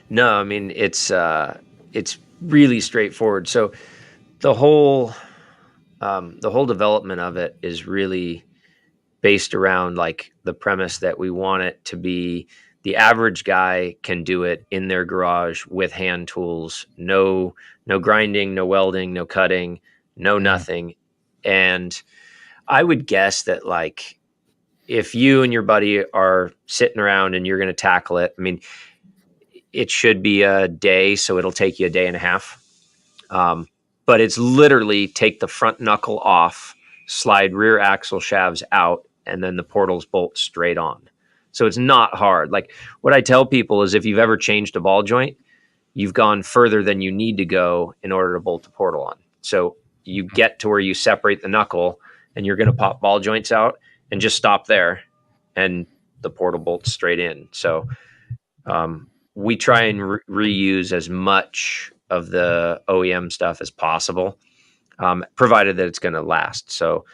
no, I mean it's really straightforward. So the whole development of it is really based around like the premise that we want it to be the average guy can do it in their garage with hand tools, no grinding, no welding, no cutting, no nothing. And I would guess that like if you and your buddy are sitting around and you're going to tackle it, I mean, it should be a day, so it'll take you a day and a half. But it's literally take the front knuckle off, slide rear axle shafts out, and then the portals bolt straight on. So it's not hard. Like what I tell people is if you've ever changed a ball joint, you've gone further than you need to go in order to bolt the portal on. So you get to where you separate the knuckle and you're going to pop ball joints out and just stop there and the portal bolts straight in. So we try and reuse as much of the OEM stuff as possible, provided that it's going to last. So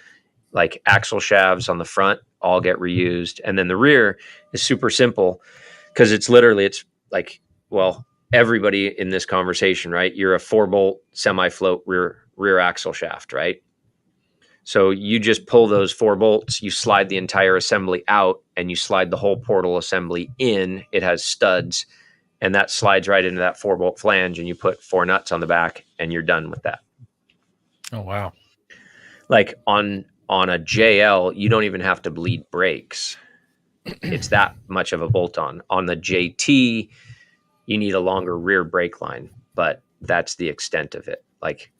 like axle shafts on the front all get reused. And then the rear is super simple because it's like, well, everybody in this conversation, right? You're a 4-bolt semi-float rear axle shaft, right? So you just pull those 4 bolts, you slide the entire assembly out, and you slide the whole portal assembly in. It has studs, and that slides right into that 4-bolt flange, and you put 4 nuts on the back, and you're done with that. Oh wow. Like on a JL, you don't even have to bleed brakes. It's that much of a bolt-on. On the JT, you need a longer rear brake line, but that's the extent of it. Like,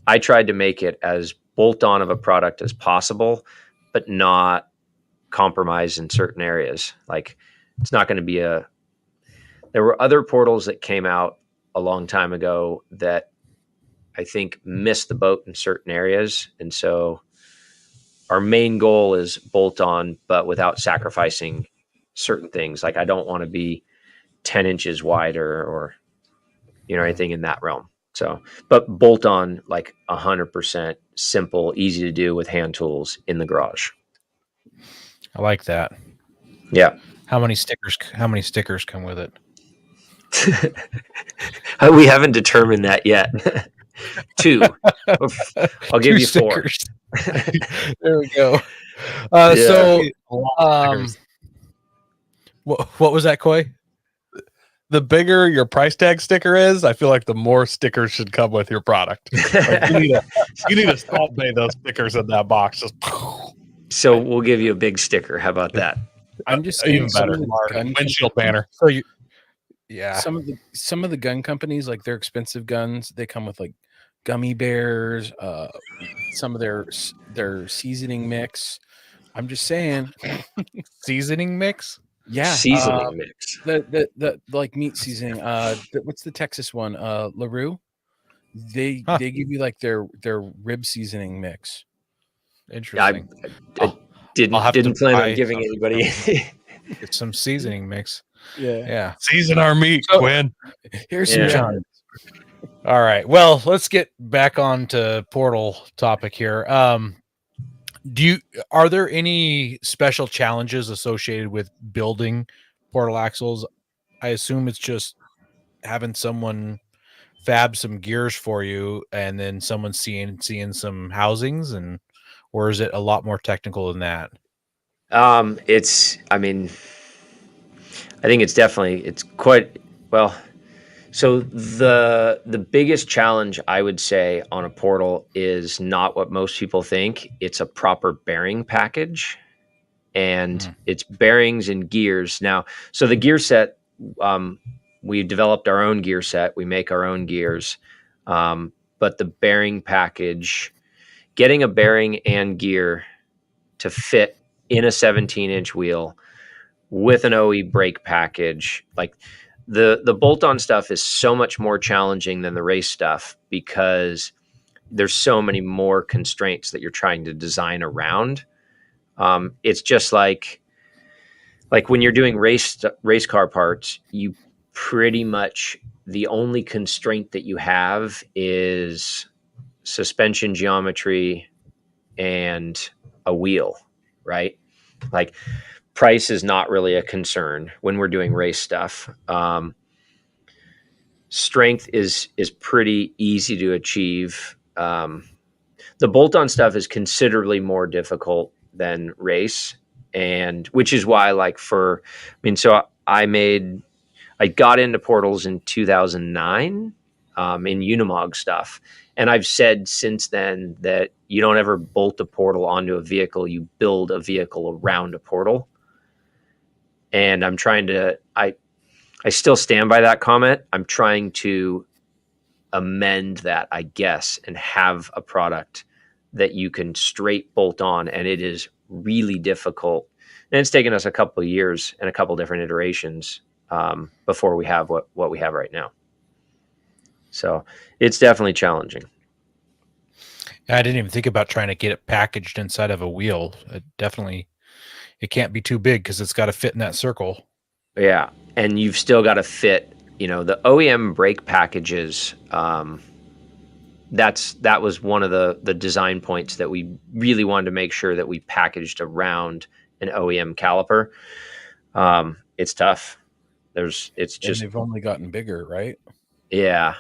I tried to make it as bolt-on of a product as possible, but not compromise in certain areas. Like, it's not going to be there were other portals that came out a long time ago that I think missed the boat in certain areas. And so our main goal is bolt on, but without sacrificing certain things. Like, I don't want to be 10 inches wider or, anything in that realm. So, but bolt on, like 100% simple, easy to do with hand tools in the garage. I like that. Yeah. How many stickers come with it? We haven't determined that yet. 2. I'll give 2 you 4. stickers. There we go. Yeah. So, what was that, Coy? The bigger your price tag sticker is, I feel like the more stickers should come with your product. Like, you need to salt bay those stickers in that box. Just So we'll give you a big sticker. How about that? I'm just even saying, better. Windshield banner. So yeah. Some of the gun companies, like their expensive guns, they come with like gummy bears, some of their seasoning mix. I'm just saying, Seasoning mix. yeah, Seasoning mix. the like meat seasoning. What's the Texas one? LaRue. They give you like their rib seasoning mix. Interesting. I didn't plan on giving anybody Get some seasoning mix. Yeah. Season our meat, Quinn. Here's some John. All right. Well, let's get back on to Portal topic here. Are there any special challenges associated with building Portal axles? I assume it's just having someone fab some gears for you and then someone seeing some housings, or is it a lot more technical than that? I think it's quite well. So the biggest challenge, I would say, on a portal is not what most people think. It's a proper bearing package, and it's bearings and gears. Now, so the gear set, we developed our own gear set. We make our own gears, but the bearing package, getting a bearing and gear to fit in a 17-inch wheel with an OE brake package, like the bolt-on stuff is so much more challenging than the race stuff because there's so many more constraints that you're trying to design around. It's just like when you're doing race car parts, you pretty much, the only constraint that you have is suspension geometry and a wheel, right? Like, price is not really a concern when we're doing race stuff. Strength is pretty easy to achieve. The bolt-on stuff is considerably more difficult than race, and which is why, so I got into portals in 2009 in Unimog stuff. And I've said since then that you don't ever bolt a portal onto a vehicle, you build a vehicle around a portal. And I'm trying to, I still stand by that comment. I'm trying to amend that, I guess, and have a product that you can straight bolt on. And it is really difficult. And it's taken us a couple of years and a couple different iterations before we have what we have right now. So it's definitely challenging. I didn't even think about trying to get it packaged inside of a wheel. It can't be too big because it's got to fit in that circle. Yeah. And you've still got to fit, the OEM brake packages. That was one of the design points that we really wanted to make sure that we packaged around an OEM caliper. It's tough. They've only gotten bigger, right? Yeah.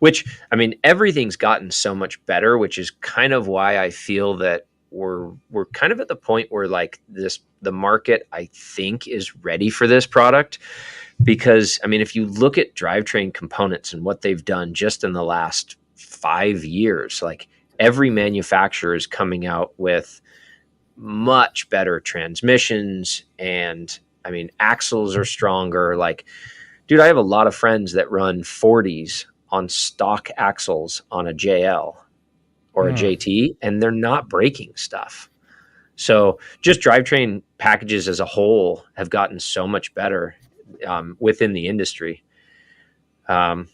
Which, everything's gotten so much better, which is kind of why I feel that we're kind of at the point where like the market, I think, is ready for this product, because I mean, if you look at drivetrain components and what they've done just in the last 5 years, like every manufacturer is coming out with much better transmissions, and I mean, axles are stronger. Like, dude, I have a lot of friends that run 40s on stock axles on a JL or a JT, and they're not breaking stuff. So just drivetrain packages as a whole have gotten so much better within the industry that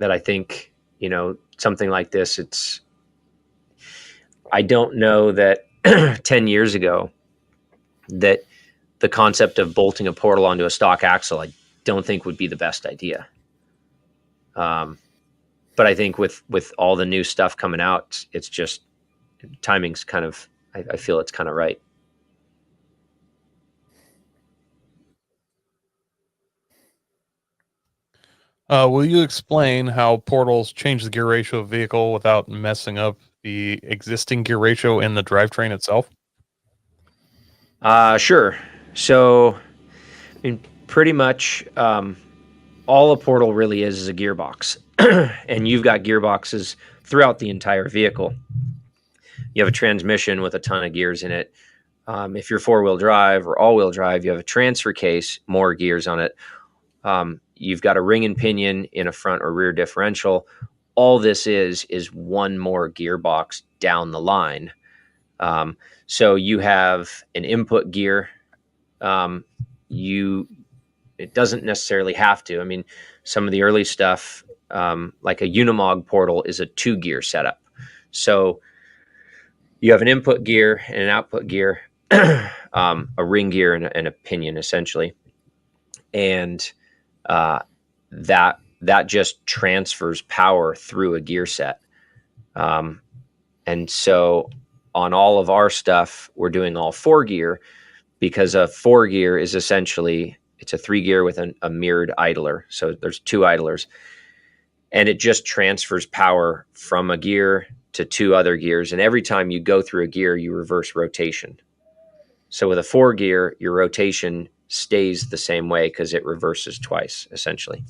I think, you know, something like this, I don't know that 10 years ago that the concept of bolting a portal onto a stock axle, I don't think would be the best idea. But I think with all the new stuff coming out, it's just timing's kind of, I feel it's kind of right. Will you explain how portals change the gear ratio of vehicle without messing up the existing gear ratio in the drivetrain itself? Sure. So, I mean, pretty much all a portal really is a gearbox. And you've got gearboxes throughout the entire vehicle. You have a transmission with a ton of gears in it. If you're four-wheel drive or all-wheel drive, you have a transfer case, more gears on it. You've got a ring and pinion in a front or rear differential. All this is one more gearbox down the line. So you have an input gear. It doesn't necessarily have to. I mean, some of the early stuff, like a Unimog portal, is a 2-gear setup. So you have an input gear and an output gear, a ring gear and a pinion, essentially. And that just transfers power through a gear set. And so on all of our stuff, we're doing all 4-gear, because a 4-gear is essentially, it's a 3-gear with a mirrored idler. So there's 2 idlers, and it just transfers power from a gear to 2 other gears. And every time you go through a gear, you reverse rotation. So with a 4-gear, your rotation stays the same way because it reverses twice, essentially.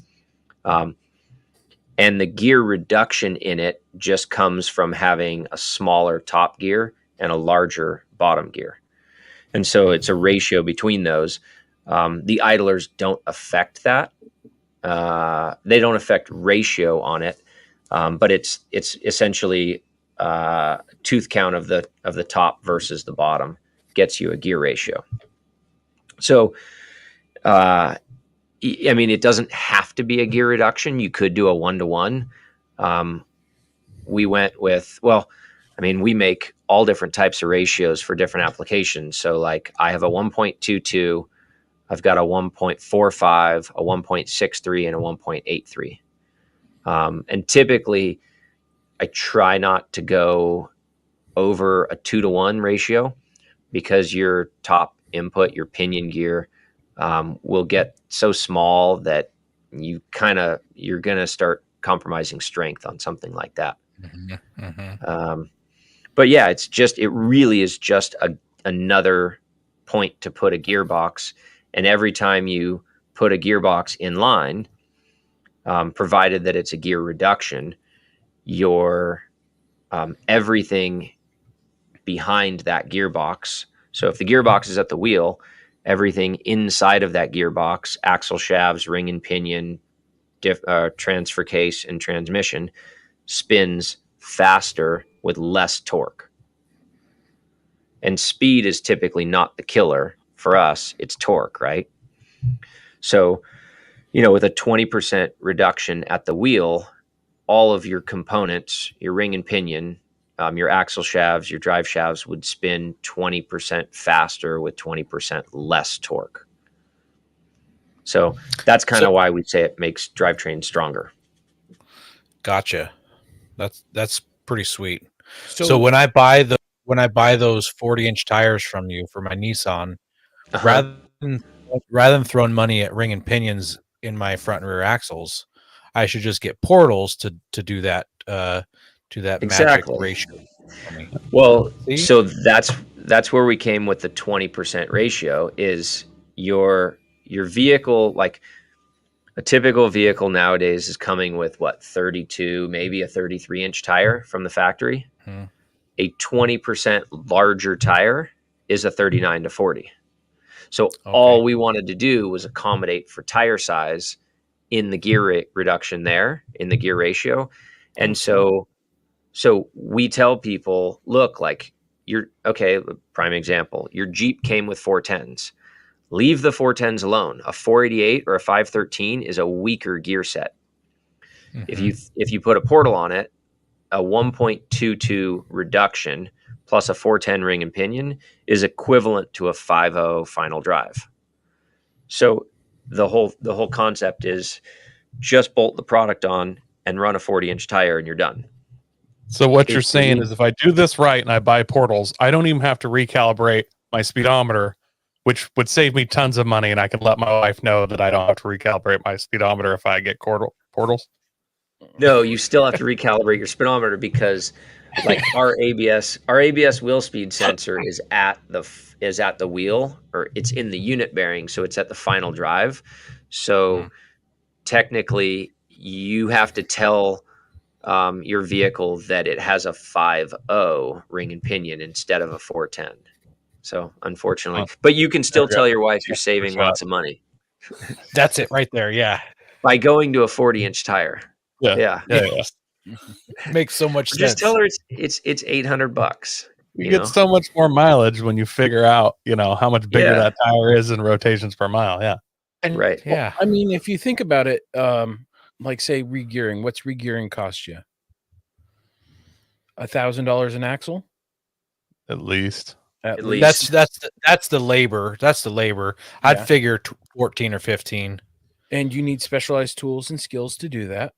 And the gear reduction in it just comes from having a smaller top gear and a larger bottom gear. And so it's a ratio between those. The idlers don't affect that. They don't affect ratio on it, but it's essentially tooth count of the top versus the bottom gets you a gear ratio. So, I mean, it doesn't have to be a gear reduction. You could do a 1-to-1. We went with, well, I mean, we make all different types of ratios for different applications. So like I have a 1.22, I've got a 1.45, a 1.63, and a 1.83. And typically I try not to go over a 2-to-1 ratio, because your top input, your pinion gear, will get so small that you're going to start compromising strength on something like that. Mm-hmm. Mm-hmm. But yeah, it really is just another point to put a gearbox. And every time you put a gearbox in line, provided that it's a gear reduction, your everything behind that gearbox. So if the gearbox is at the wheel, everything inside of that gearbox, axle shafts, ring and pinion, transfer case, and transmission, spins faster with less torque. And speed is typically not the killer for us. It's torque, right? So, you know, with a 20% reduction at the wheel, all of your components, your ring and pinion, your axle shafts, your drive shafts would spin 20% faster with 20% less torque. So that's kind of why we say it makes drivetrain stronger. Gotcha. That's pretty sweet. So when I buy those 40-inch tires from you for my Nissan, rather than throwing money at ring and pinions in my front and rear axles, I should just get portals to do that. To that exactly. magic ratio. Well, See? so that's where we came with the 20% ratio. Is your vehicle, like a typical vehicle nowadays is coming with what, 32, maybe a 33-inch tire from the factory. Hmm. A 20% larger tire is a 39 to 40. So all we wanted to do was accommodate for tire size in the gear reduction there, in the gear ratio. And so we tell people, look, like prime example, your Jeep came with 410s. Leave the 410s alone. A 488 or a 513 is a weaker gear set. Mm-hmm. If you put a portal on it, a 1.22 reduction plus a 410 ring and pinion is equivalent to a 5.0 final drive. So the whole concept is just bolt the product on and run a 40-inch tire and you're done. So what you're saying is if I do this right and I buy portals, I don't even have to recalibrate my speedometer, which would save me tons of money, and I can let my wife know that I don't have to recalibrate my speedometer if I get portals. No, you still have to recalibrate your speedometer because, like, our ABS wheel speed sensor is at the wheel, or it's in the unit bearing, so it's at the final drive. So technically, you have to tell your vehicle that it has a 5.0 ring and pinion instead of a 410. So unfortunately, but you can still tell your wife you're saving lots of money. That's it right there. Yeah. By going to a 40-inch tire. Yeah. Makes so much sense. Just tell her it's $800. You get so much more mileage when you figure out, how much bigger that tire is in rotations per mile. Yeah. And, right. Yeah. I mean, if you think about it, like say regearing, what's regearing cost you? $1,000 an axle? At least. At least. That's the labor. That's the labor. I'd figure 14 or 15. And you need specialized tools and skills to do that.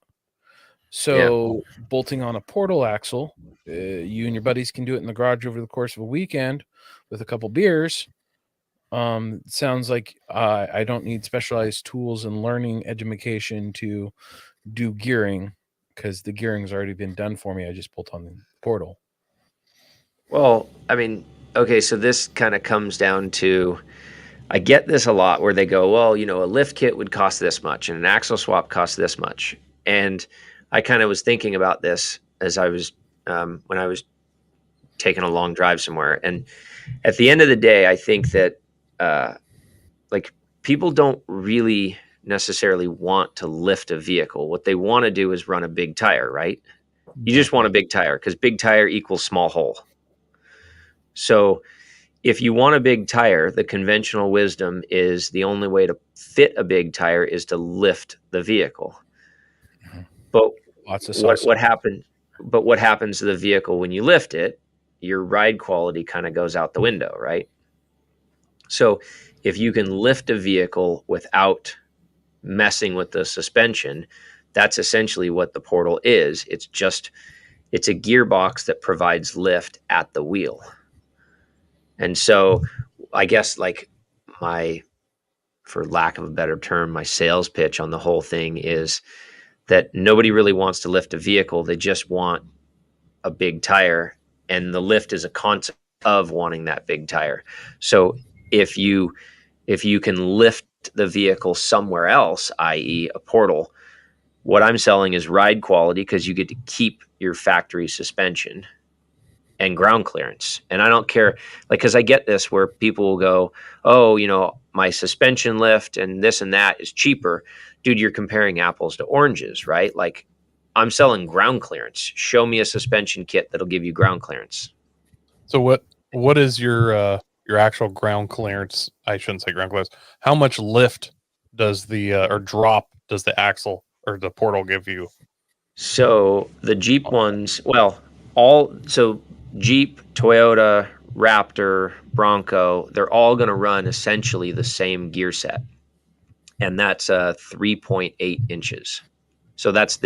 So bolting on a portal axle, you and your buddies can do it in the garage over the course of a weekend with a couple beers. Sounds like I don't need specialized tools and learning education to do gearing because the gearing's already been done for me. I just bolt on the portal. Well, I mean, okay, so this kind of comes down to, I get this a lot where they go, well, a lift kit would cost this much and an axle swap costs this much. And I kind of was thinking about this as I was, when I was taking a long drive somewhere. And at the end of the day, I think that, like, people don't really necessarily want to lift a vehicle. What they want to do is run a big tire, right? You just want a big tire because big tire equals small hole. So if you want a big tire, the conventional wisdom is the only way to fit a big tire is to lift the vehicle. But what happens to the vehicle when you lift it? Your ride quality kind of goes out the window, right? So if you can lift a vehicle without messing with the suspension, that's essentially what the portal is. It's a gearbox that provides lift at the wheel. And so I guess, like, for lack of a better term, my sales pitch on the whole thing is that nobody really wants to lift a vehicle. They just want a big tire, and the lift is a concept of wanting that big tire. So if you can lift the vehicle somewhere else, i.e. a portal, what I'm selling is ride quality because you get to keep your factory suspension and ground clearance. And I don't care, like, because I get this where people will go, oh, my suspension lift and this and that is cheaper. Dude, you're comparing apples to oranges, right? Like, I'm selling ground clearance. Show me a suspension kit that'll give you ground clearance. So what is your actual ground clearance? I shouldn't say ground clearance. How much lift does or drop does the axle or the portal give you? So the Jeep ones, Jeep, Toyota, Raptor, Bronco, they're all going to run essentially the same gear set. And that's 3.8 inches. So that's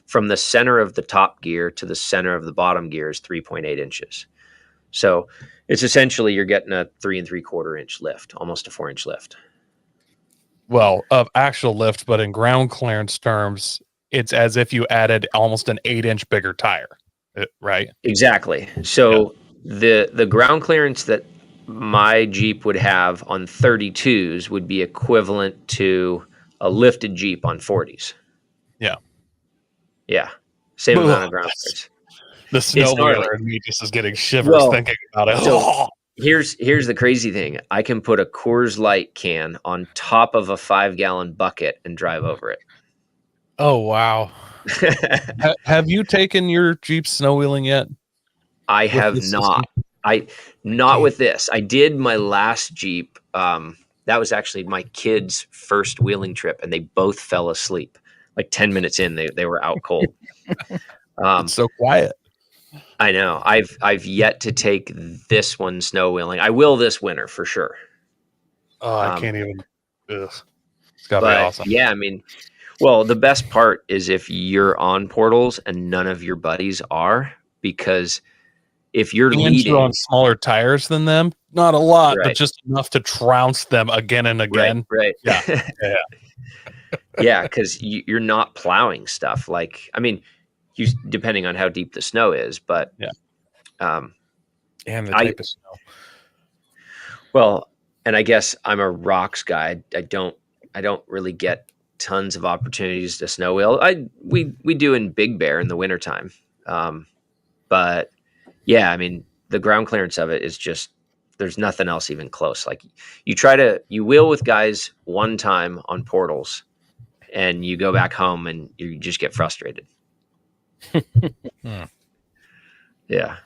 from the center of the top gear to the center of the bottom gear is 3.8 inches. So it's essentially you're getting a 3 3/4 inch lift, almost a 4-inch lift. Well, of actual lift, but in ground clearance terms, it's as if you added almost an 8-inch bigger tire, right? Exactly. So The ground clearance that my Jeep would have on 32s would be equivalent to a lifted Jeep on 40s. Yeah. Yeah. Same Ugh, amount of ground that's- clearance. The It's gnarly. snowmobiler in me just is getting shivers Well, thinking about it. so here's the crazy thing. I can put a Coors Light can on top of a 5-gallon bucket and drive over Oh wow. it. Have you taken your Jeep snow wheeling yet? I With have this not. Not with this. I did my last Jeep. That was actually my kids' first wheeling trip, and they both fell asleep. Like 10 minutes in, they were out cold. It's so quiet. I know. I've yet to take this one snow wheeling. I will this winter for sure. Oh, I can't even. Ugh. It's gotta be But awesome. yeah, I mean, well, the best part is if you're on portals and none of your buddies are, because if you're And leading, you're on smaller tires than them, not a lot, but Right. just enough to trounce them again and again. right. Yeah. Yeah, because you're not plowing stuff. Like, I mean, you depending on how deep the snow is, but Yeah. And the I- type of snow. Well, and I guess I'm a rocks guy. I don't really get tons of opportunities to snow wheel. We do in Big Bear in the wintertime. But yeah, I mean, the ground clearance of it is just, there's nothing else even close. Like you wheel with guys one time on portals and you go back home and you just get frustrated. Yeah.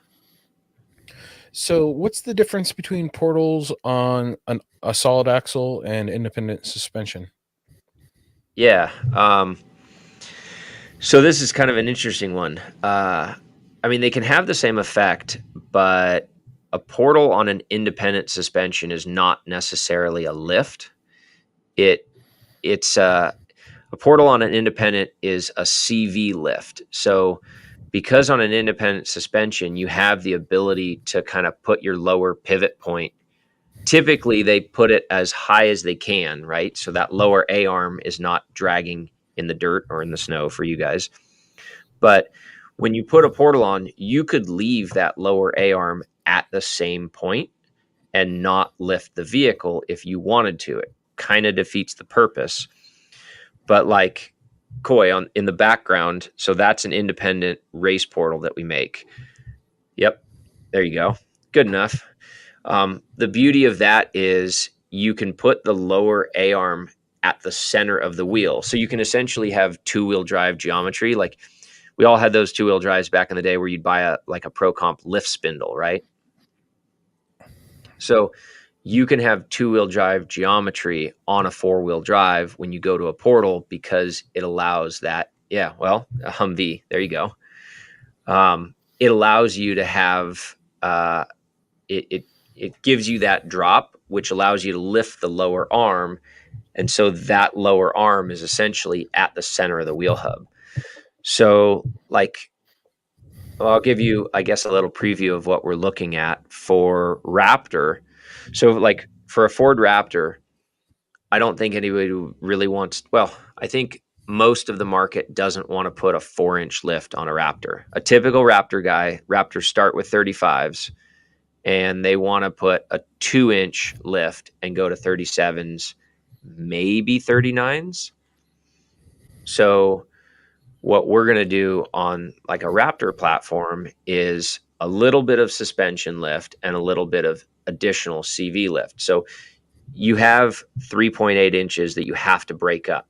So, what's the difference between portals on a solid axle and independent suspension? Yeah. So this is kind of an interesting one. I mean, they can have the same effect, but a portal on an independent suspension is not necessarily a lift. It's a portal on an independent is a CV lift. So because on an independent suspension, you have the ability to kind of put your lower pivot point. Typically, they put it as high as they can, right? So that lower A arm is not dragging in the dirt or in the snow for you guys. But when you put a portal on, you could leave that lower A arm at the same point and not lift the vehicle if you wanted to. It kind of defeats the purpose. But like Coy in the background, so that's an independent race portal that we make. Yep, there you go. Good enough. The beauty of that is you can put the lower A arm at the center of the wheel. So you can essentially have two-wheel drive geometry. Like we all had those two-wheel drives back in the day where you'd buy a Pro Comp lift spindle, right? So you can have two-wheel drive geometry on a four-wheel drive when you go to a portal because it allows that. Yeah, well, a Humvee. There you go. It allows you to have it gives you that drop, which allows you to lift the lower arm. And so that lower arm is essentially at the center of the wheel hub. So like, well, I'll give you, I guess, a little preview of what we're looking at for Raptor. So like for a Ford Raptor, I don't think anybody really wants, well, I think most of the market doesn't want to put a 4-inch lift on a Raptor. A typical Raptor guy, Raptors start with 35s. And they want to put a 2-inch lift and go to 37s, maybe 39s. So what we're going to do on like a Raptor platform is a little bit of suspension lift and a little bit of additional CV lift. So you have 3.8 inches that you have to break up.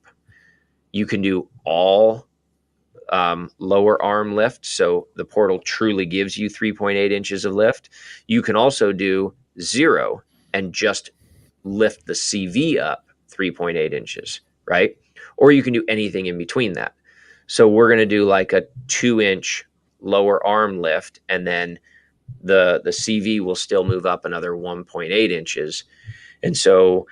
You can do all lower arm lift, so the portal truly gives you 3.8 inches of lift. You can also do 0 and just lift the CV up 3.8 inches, right? Or you can do anything in between that. So we're going to do like a 2-inch lower arm lift, and then the CV will still move up another 1.8 inches. And so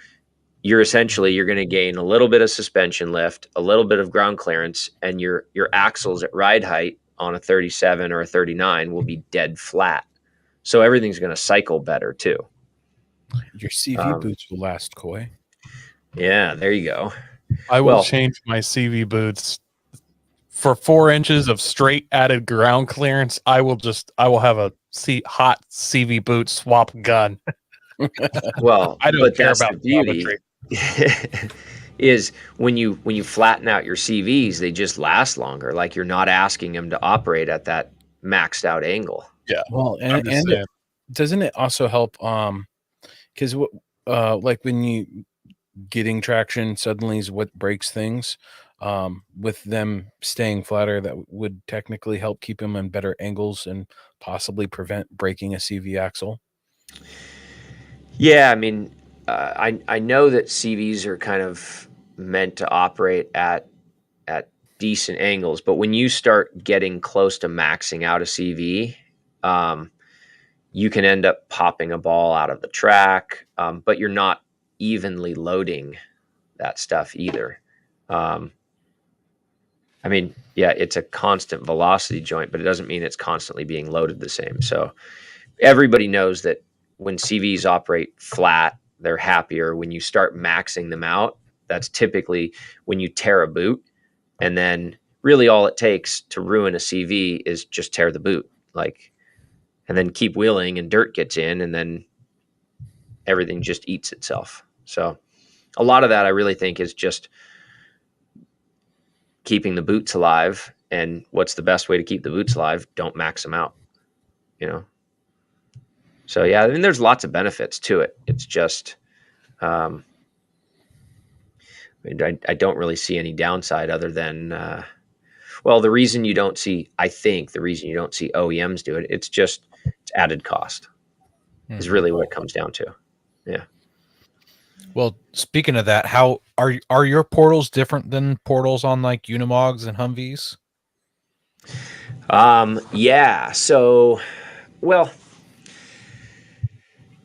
you're going to gain a little bit of suspension lift, a little bit of ground clearance, and your axles at ride height on a 37 or a 39 will be dead flat. So everything's going to cycle better too. Your CV boots will last, Coy. Yeah, there you go. I will change my CV boots for 4 inches of straight added ground clearance. I will have a hot CV boot swap gun. Well, I don't but care that's about the beauty is when you flatten out your CVs, they just last longer. Like you're not asking them to operate at that maxed out angle. Yeah. Well, I'm and, just and saying. doesn't it also help? Because like when you getting traction suddenly is what breaks things. With them staying flatter, that would technically help keep them in better angles and possibly prevent breaking a CV axle. Yeah, I mean, I know that CVs are kind of meant to operate at decent angles, but when you start getting close to maxing out a CV, you can end up popping a ball out of the track, but you're not evenly loading that stuff either. I mean, yeah, it's a constant velocity joint, but it doesn't mean it's constantly being loaded the same. So everybody knows that when CVs operate flat, they're happier. When you start maxing them out, that's typically when you tear a boot. And then really all it takes to ruin a CV is just tear the boot. And then keep wheeling and dirt gets in and then everything just eats itself. So a lot of that I really think is just keeping the boots alive. And what's the best way to keep the boots alive? Don't max them out, you know? So yeah, I mean, there's lots of benefits to it. It's just, I don't really see any downside other than, well, the reason you don't see OEMs do it, it's added cost is really what it comes down to. Yeah. Well, speaking of that, how are your portals different than portals on like Unimogs and Humvees? Yeah. So, well,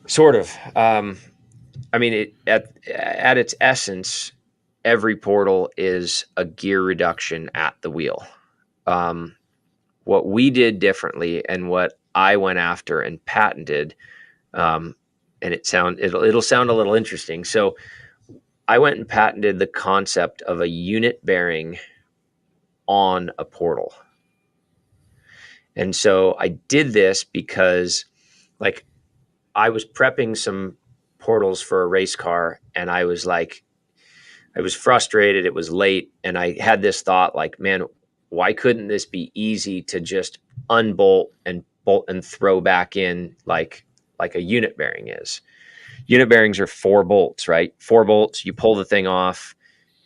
sort of. I mean, at its essence, every portal is a gear reduction at the wheel. What we did differently and what I went after and patented, and it'll sound a little interesting. So I went and patented the concept of a unit bearing on a portal. And so I did this because like I was prepping some portals for a race car and I was frustrated. It was late. And I had this thought like, man, why couldn't this be easy to just unbolt and bolt and throw back in like a unit bearing is? Unit bearings are 4 bolts, right? 4 bolts, you pull the thing off.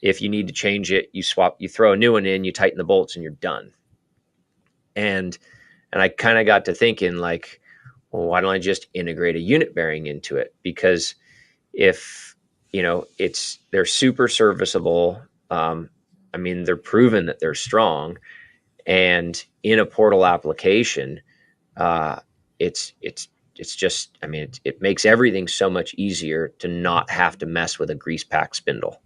If you need to change it, you throw a new one in, you tighten the bolts and you're done. And I kind of got to thinking like, well, why don't I just integrate a unit bearing into it? Because if, they're super serviceable. I mean, they're proven that they're strong, and in a portal application, it's just, I mean, it makes everything so much easier to not have to mess with a grease pack spindle.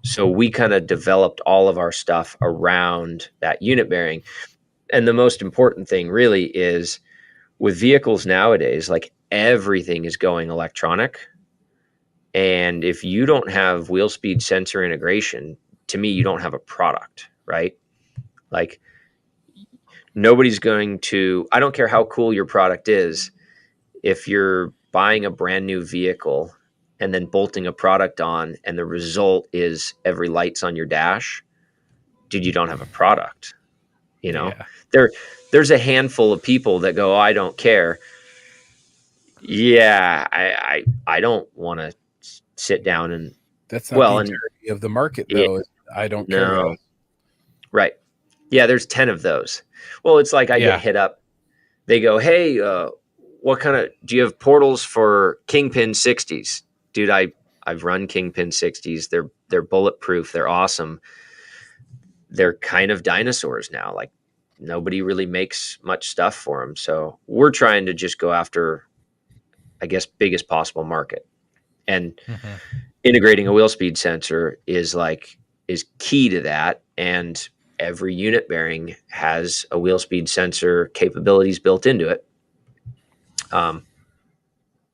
So we kind of developed all of our stuff around that unit bearing. And the most important thing really is with vehicles nowadays, like everything is going electronic. And if you don't have wheel speed sensor integration, to me, you don't have a product, right? Like nobody's going to, I don't care how cool your product is. If you're buying a brand new vehicle and then bolting a product on and the result is every light's on your dash, dude, you don't have a product. There's a handful of people that go, oh, I don't care. Yeah, I don't want to sit down and That's not the entirety of the market, though. I don't care. No. Right. Yeah, there's 10 of those. Well, it's like I get hit up. They go, hey, what kind of, do you have portals for Kingpin 60s? Dude, I've run Kingpin 60s. They're bulletproof. They're awesome. They're kind of dinosaurs now. Like nobody really makes much stuff for them. So we're trying to just go after, I guess, biggest possible market. And integrating a wheel speed sensor is key to that. And every unit bearing has a wheel speed sensor capabilities built into it.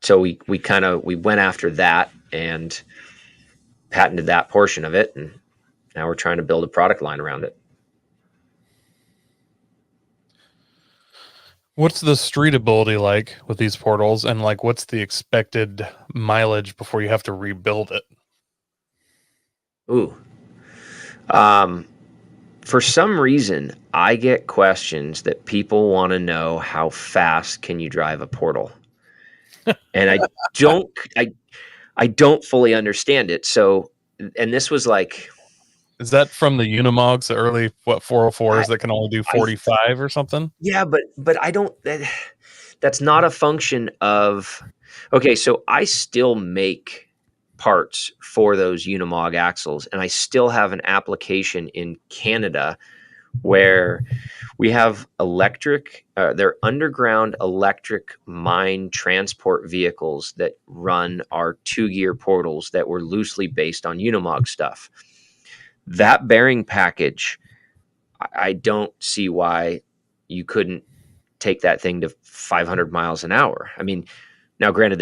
So we went after that and patented that portion of it. And now we're trying to build a product line around it. What's the streetability like with these portals, and like what's the expected mileage before you have to rebuild it? Ooh. For some reason, I get questions that people want to know how fast can you drive a portal, and don't, I don't fully understand it. So, and this was like, Is that from the Unimogs, the early 404s I, that can only do I 45 or something? yeah, but I don't. That's not a function of. Okay, so I still make parts for those Unimog axles, and I still have an application in Canada where we have they're underground electric mine transport vehicles that run our 2-gear portals that were loosely based on Unimog stuff. That bearing package, I don't see why you couldn't take that thing to 500 miles an hour. I mean, now granted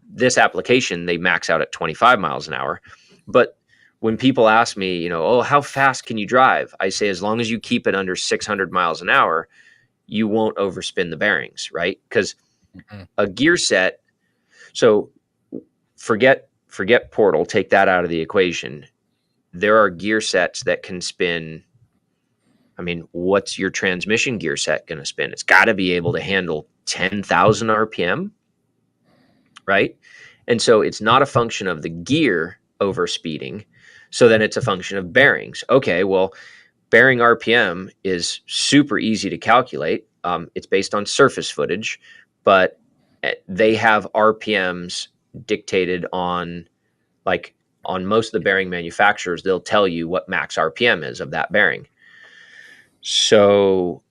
this application, they max out at 25 miles an hour, but when people ask me, oh, how fast can you drive? I say, as long as you keep it under 600 miles an hour, you won't overspin the bearings, right? Because a gear set, so forget portal, take that out of the equation. There are gear sets that can spin. I mean, what's your transmission gear set going to spin? It's got to be able to handle 10,000 RPM, right? And so it's not a function of the gear over speeding. So then it's a function of bearings. Okay, well, bearing RPM is super easy to calculate. It's based on surface footage, but they have RPMs dictated on, like, on most of the bearing manufacturers, they'll tell you what max RPM is of that bearing. So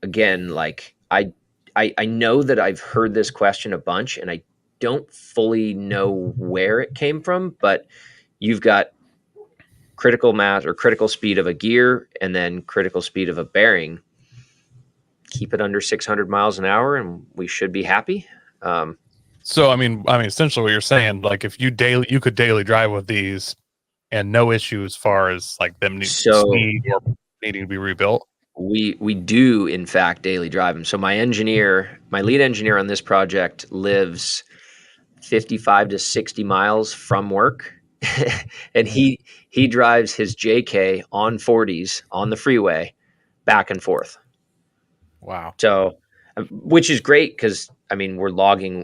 again, like I know that I've heard this question a bunch, and I don't fully know where it came from, but you've got critical mass or critical speed of a gear and then critical speed of a bearing. Keep it under 600 miles an hour and we should be happy. So I mean, essentially what you're saying, like if you could daily drive with these and no issue as far as like them speed or needing to be rebuilt. We do in fact daily drive them. So my lead engineer on this project lives 55 to 60 miles from work. And he drives his JK on 40s on the freeway back and forth. Wow. So, which is great because I mean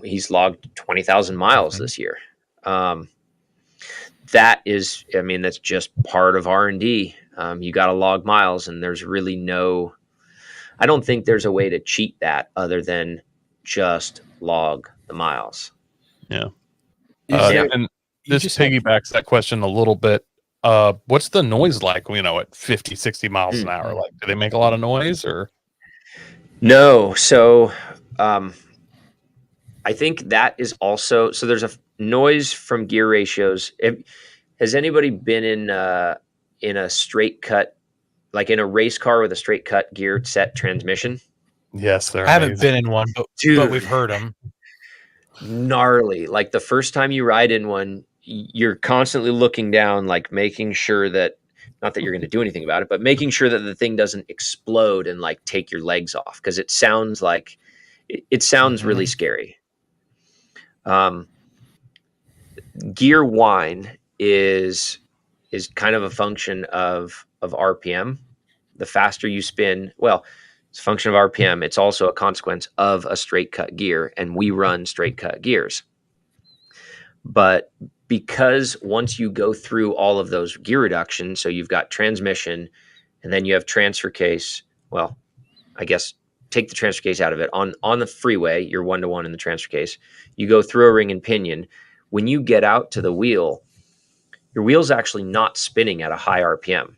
he's logged 20,000 miles this year. That is, I mean, that's just part of R&D. You got to log miles, and there's really I don't think there's a way to cheat that other than just log the miles. Yeah. And this piggybacks that question a little bit. What's the noise like, at 50, 60 miles an hour? Like, do they make a lot of noise or? No. So, I think that is also, so there's a noise from gear ratios. Has anybody been in a straight cut, like in a race car with a straight cut gear set transmission? Yes, I haven't been in one, but we've heard them. Gnarly. Like the first time you ride in one, you're constantly looking down, like making sure that, not that you're going to do anything about it, but making sure that the thing doesn't explode and like take your legs off. Cause it sounds really scary. Gear whine is kind of a function of RPM. The faster you spin, well, it's a function of RPM. It's also a consequence of a straight cut gear, and we run straight cut gears. But because once you go through all of those gear reductions, so you've got transmission and then you have transfer case, well, I guess take the transfer case out of it. On the freeway, you're 1-to-1 in the transfer case. You go through a ring and pinion. When you get out to the wheel, your wheel's actually not spinning at a high RPM.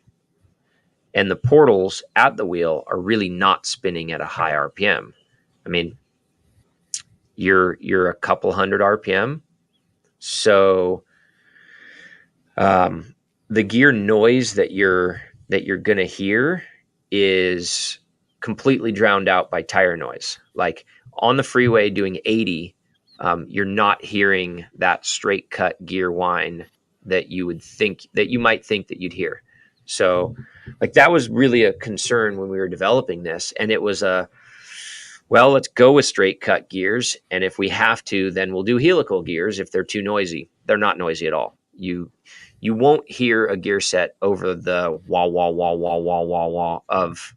And the portals at the wheel are really not spinning at a high RPM. I mean, you're a couple hundred RPM. So the gear noise that you're going to hear is completely drowned out by tire noise. Like on the freeway doing 80, you're not hearing that straight cut gear whine that you might think that you'd hear. So like that was really a concern when we were developing this. And it was Well, let's go with straight cut gears. And if we have to, then we'll do helical gears if they're too noisy. They're not noisy at all. You won't hear a gear set over the wah, wah, wah, wah, wah, wah, wah of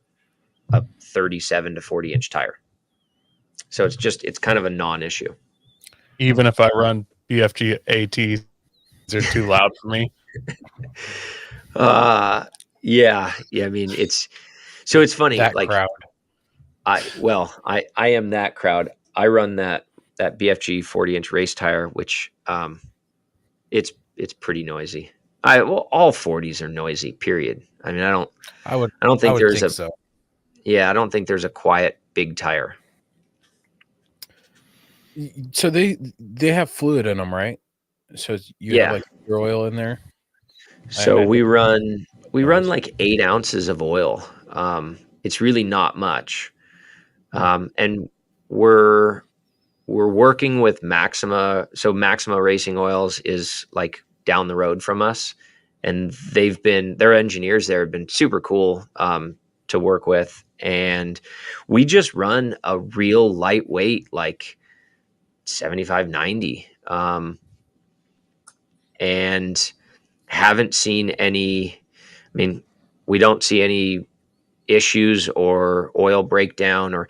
a 37 to 40 inch tire. So it's kind of a non-issue. Even if I run BFG ATs, they're too loud for me. Yeah. I mean, it's funny. That like crowd. I am that crowd. I run that BFG 40-inch race tire, which it's pretty noisy. All 40s are noisy, period. I mean, I don't think there's I don't think there's a quiet big tire. So they have fluid in them, right? So you have like your oil in there. So we run like 8 ounces of oil. It's really not much. And we're working with Maxima. So Maxima Racing Oils is like down the road from us, and their engineers there have been super cool to work with. And we just run a real lightweight, like 75, 90, and haven't seen any. I mean, we don't see any issues or oil breakdown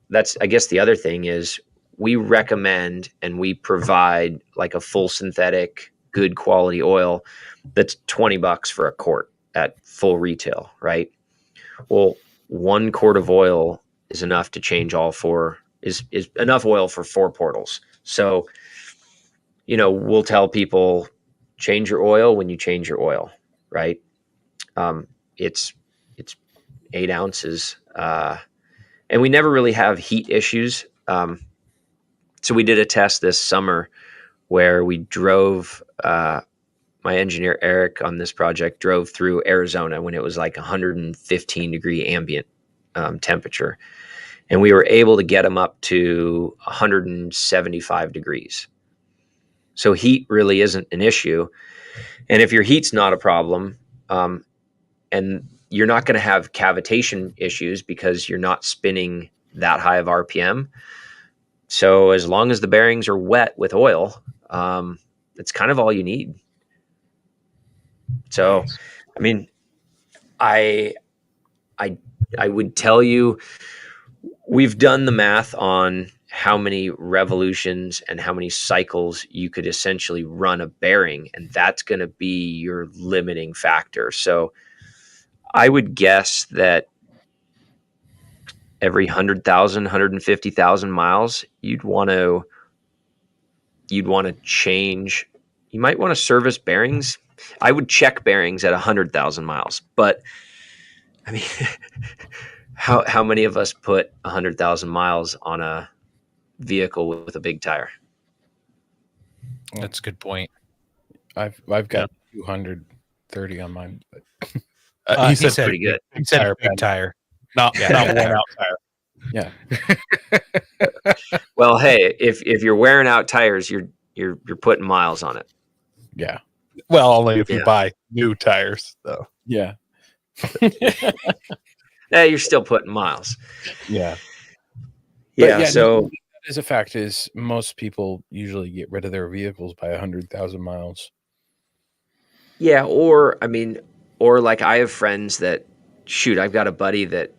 that's, I guess the other thing is we recommend and we provide like a full synthetic, good quality oil that's $20 for a quart at full retail, right? Well, 1 quart of oil is enough to change all 4 is enough oil for 4 portals. So, we'll tell people change your oil when you change your oil, right? It's 8 ounces. And we never really have heat issues. So we did a test this summer where we drove, my engineer Eric on this project drove through Arizona when it was like 115 degree ambient temperature. And we were able to get them up to 175 degrees. So heat really isn't an issue. And if your heat's not a problem, and you're not going to have cavitation issues because you're not spinning that high of RPM. So as long as the bearings are wet with oil, it's kind of all you need. So, I mean, I would tell you, we've done the math on how many revolutions and how many cycles you could essentially run a bearing, and that's going to be your limiting factor. So I would guess that every 100,000, 150,000 miles, you'd want to change. You might want to service bearings. I would check bearings at 100,000 miles, but I mean, how many of us put 100,000 miles on a vehicle with a big tire? That's a good point. I've got 230 on mine. But He said pretty good. He said big tire. Not worn out tire. Yeah. Well, hey, if you're wearing out tires, you're putting miles on it. Yeah. Well, only if you buy new tires, though. Yeah. Yeah, you're still putting miles. Yeah. Yeah. So as a fact is most people usually get rid of their vehicles by 100,000 miles. yeah, or like I have friends that I've got a buddy that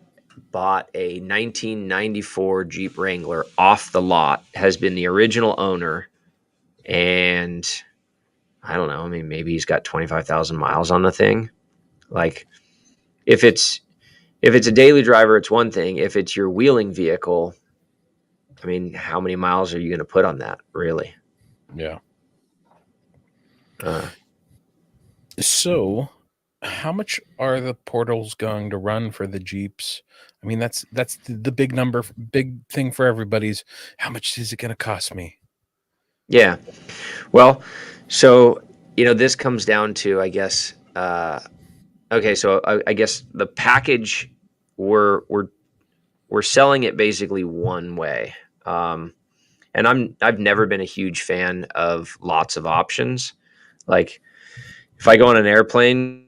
bought a 1994 Jeep Wrangler off the lot, has been the original owner, and I don't know, I mean, maybe he's got 25,000 miles on the thing. Like, if it's a daily driver, it's one thing. If it's your wheeling vehicle, I mean, how many miles are you going to put on that, really? Yeah. So, how much are the portals going to run for the Jeeps? I mean, that's the big number, big thing for everybody's. How much is it going to cost me? Yeah. Well, so, this comes down to, I guess, okay, so I guess the package, we're selling it basically one way. And I've never been a huge fan of lots of options. Like, if I go on an airplane,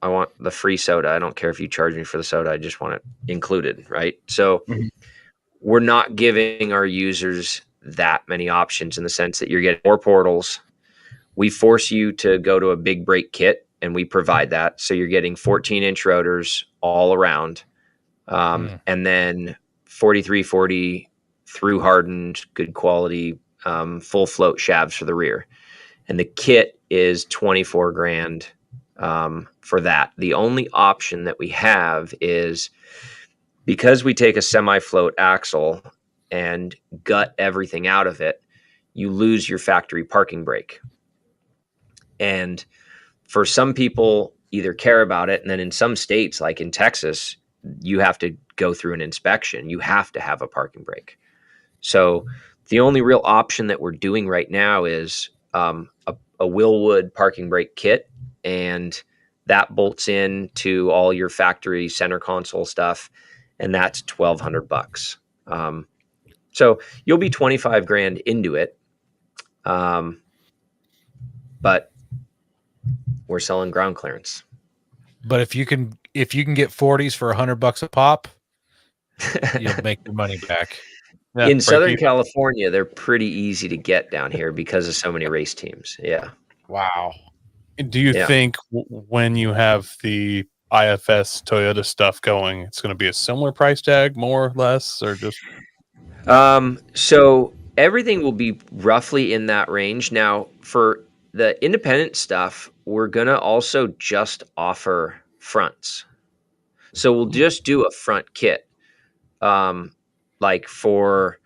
I want the free soda. I don't care if you charge me for the soda. I just want it included, right? So we're not giving our users that many options in the sense that you're getting more portals. We force you to go to a big brake kit, and we provide that. So you're getting 14-inch rotors all around, and then 4340 through hardened, good quality, full float shafts for the rear. And the kit is 24 grand for that. The only option that we have is, because we take a semi-float axle and gut everything out of it, you lose your factory parking brake. And for some people, either care about it, and then in some states, like in Texas, you have to go through an inspection. You have to have a parking brake. So the only real option that we're doing right now is a Willwood parking brake kit, and that bolts in to all your factory center console stuff, and that's $1,200. So you'll be 25 grand into it, but we're selling ground clearance. But if you can get 40s for $100 a pop, you'll make your money back. Yeah, In break Southern even. California, they're pretty easy to get down here because of so many race teams. Yeah. Wow. Do you Yeah. think when you have the IFS Toyota stuff going, it's going to be a similar price tag, more or less, or just? So everything will be roughly in that range. Now, for the independent stuff, we're gonna also just offer fronts. So we'll just do a front kit, like for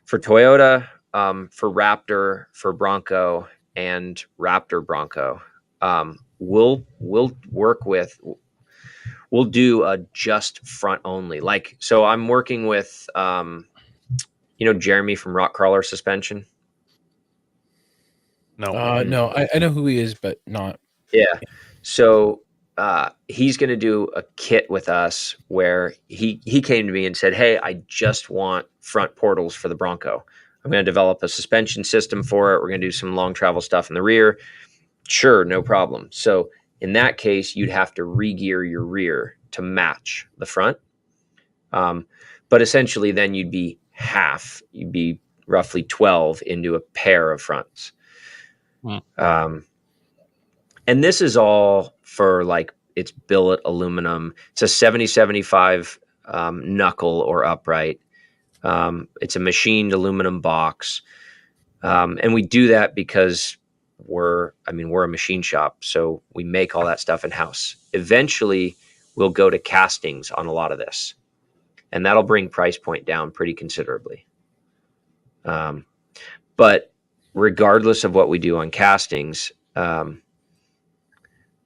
Toyota, for Raptor, for Bronco, and Raptor Bronco. We'll do a just front only. Like, so I'm working with Jeremy from Rock Crawler Suspension. No. No, I know who he is, but not. Yeah. So he's going to do a kit with us where he came to me and said, "Hey, I just want front portals for the Bronco. I'm going to develop a suspension system for it. We're going to do some long travel stuff in the rear." Sure, no problem. So in that case, you'd have to re-gear your rear to match the front. But essentially then you'd be roughly 12 into a pair of fronts. And this is all for, like, it's billet aluminum. It's a 70-75 knuckle or upright. It's a machined aluminum box. And we do that because we're a machine shop, so we make all that stuff in house. Eventually we'll go to castings on a lot of this, and that'll bring price point down pretty considerably. But regardless of what we do on castings, we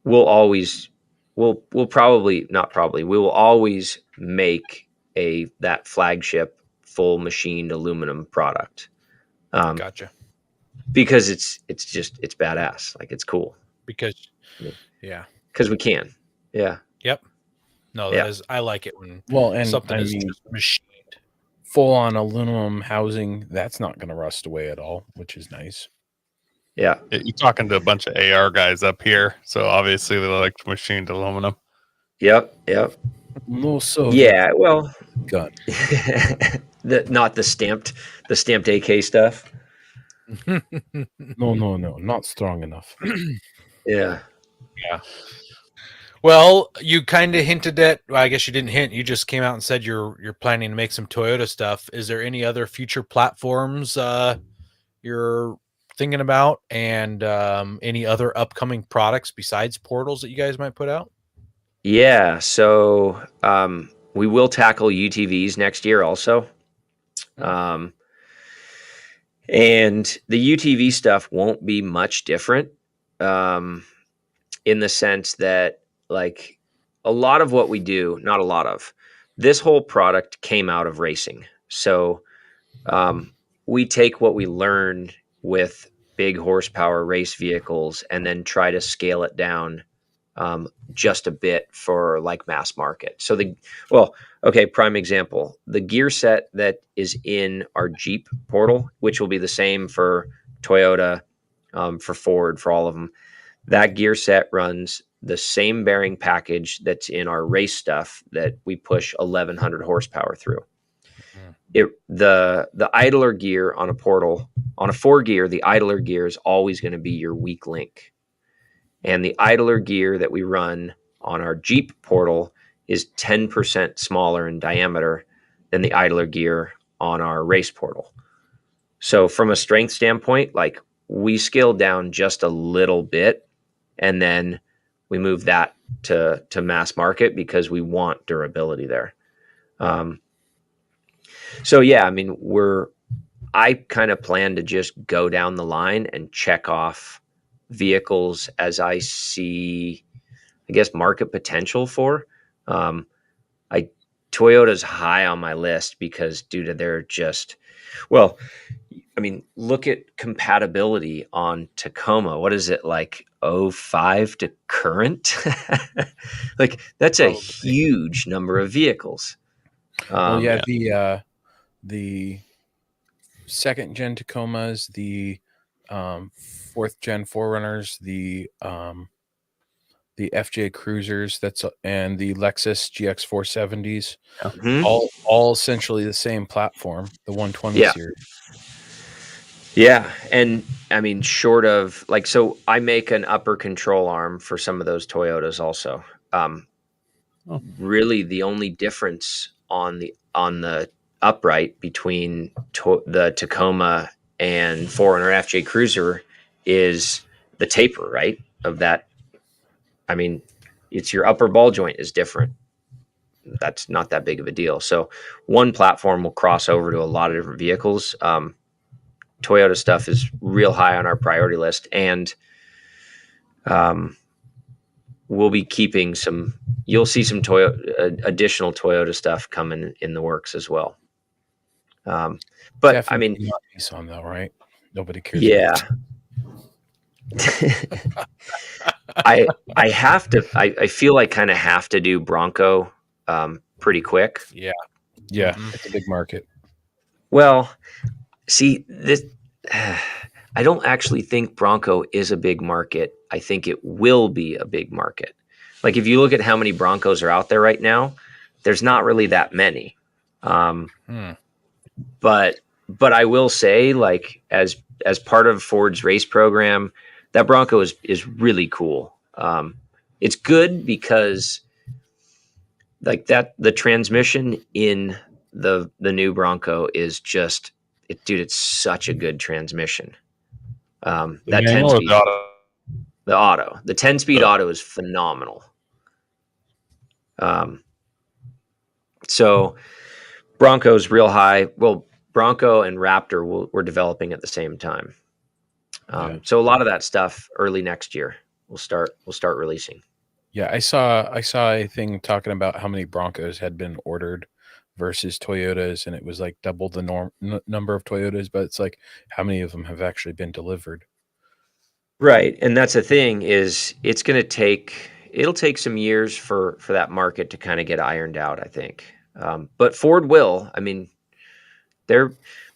will always make that flagship full machined aluminum product. Gotcha. Because it's badass. Like, it's cool. Because we can. Yeah. Yep. No, that is, I like it when something is just machined. Full on aluminum housing, that's not going to rust away at all, which is nice. Yeah. You're talking to a bunch of AR guys up here, so obviously they like machined aluminum. Yep. No, so yeah. Well, gun. not the stamped AK stuff. No, not strong enough. Yeah. Well, you kind of hinted at. Well, I guess you didn't hint. You just came out and said you're planning to make some Toyota stuff. Is there any other future platforms you're thinking about, and any other upcoming products besides portals that you guys might put out? Yeah. So we will tackle UTVs next year also. And the UTV stuff won't be much different in the sense that, like, a lot of what we do, not a lot of, this whole product came out of racing. So we take what we learned with big horsepower race vehicles and then try to scale it down just a bit for, like, mass market. So prime example, the gear set that is in our Jeep portal, which will be the same for Toyota, for Ford, for all of them, that gear set runs the same bearing package that's in our race stuff that we push 1,100 horsepower through. the idler gear on a portal, on a 4-gear, the idler gear is always going to be your weak link. And the idler gear that we run on our Jeep portal is 10% smaller in diameter than the idler gear on our race portal. So from a strength standpoint, like, we scaled down just a little bit, and then we moved that to mass market because we want durability there. So yeah, I mean, I kind of plan to just go down the line and check off vehicles as I see, I guess, market potential for. Toyota's high on my list because due to their well, I mean, look at compatibility on Tacoma. What is it, like 05 to current? Like, that's a huge number of vehicles. The second gen Tacomas, the fourth gen Forerunners, the FJ Cruisers, and the Lexus GX 470s, all essentially the same platform, the 120 series. Yeah, and I mean, short of, like, so I make an upper control arm for some of those Toyotas also. Really, the only difference on the upright between the Tacoma and Forerunner FJ Cruiser is the taper, right? Of that. I mean, it's your upper ball joint is different. That's not that big of a deal. So one platform will cross over to a lot of different vehicles. Toyota stuff is real high on our priority list, and we'll be keeping some. You'll see some additional Toyota stuff coming in the works as well. But definitely, I mean, not Nissan though, right? Nobody cares. Yeah. I have to. I feel like kind of have to do Bronco pretty quick. Yeah. It's a big market. Well, see, this. I don't actually think Bronco is a big market. I think it will be a big market. Like, if you look at how many Broncos are out there right now, there's not really that many. But I will say, like, as part of Ford's race program, that Bronco is really cool. It's good because, like, the transmission in the new Bronco is just, it's such a good transmission. That 10-speed, the auto, the 10-speed auto is phenomenal. So Bronco's real high. Well, Bronco and Raptor we're developing at the same time. So a lot of that stuff early next year we'll start releasing. Yeah, I saw a thing talking about how many Broncos had been ordered versus Toyotas, and it was like double the number of Toyotas, but it's like, how many of them have actually been delivered? Right, and that's the thing, is it'll take some years for that market to kind of get ironed out, I think. But Ford will. I mean,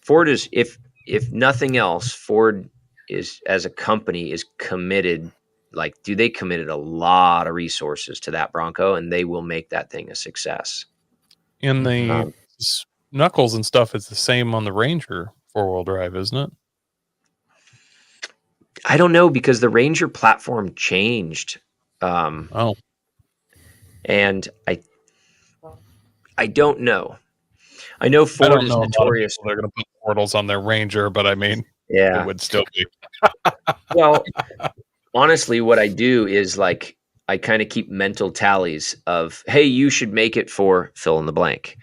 Ford is, if nothing else, Ford is, as a company, is committed. Like, they committed a lot of resources to that Bronco, and they will make that thing a success. In the knuckles and stuff, it's the same on the Ranger 4-wheel drive, isn't it? I don't know, because the Ranger platform changed. And I don't know. I know Ford is notorious. They're going to put portals on their Ranger, but I mean, yeah, it would still be. Well, honestly, what I do is, like, I kind of keep mental tallies of, hey, you should make it for fill in the blank.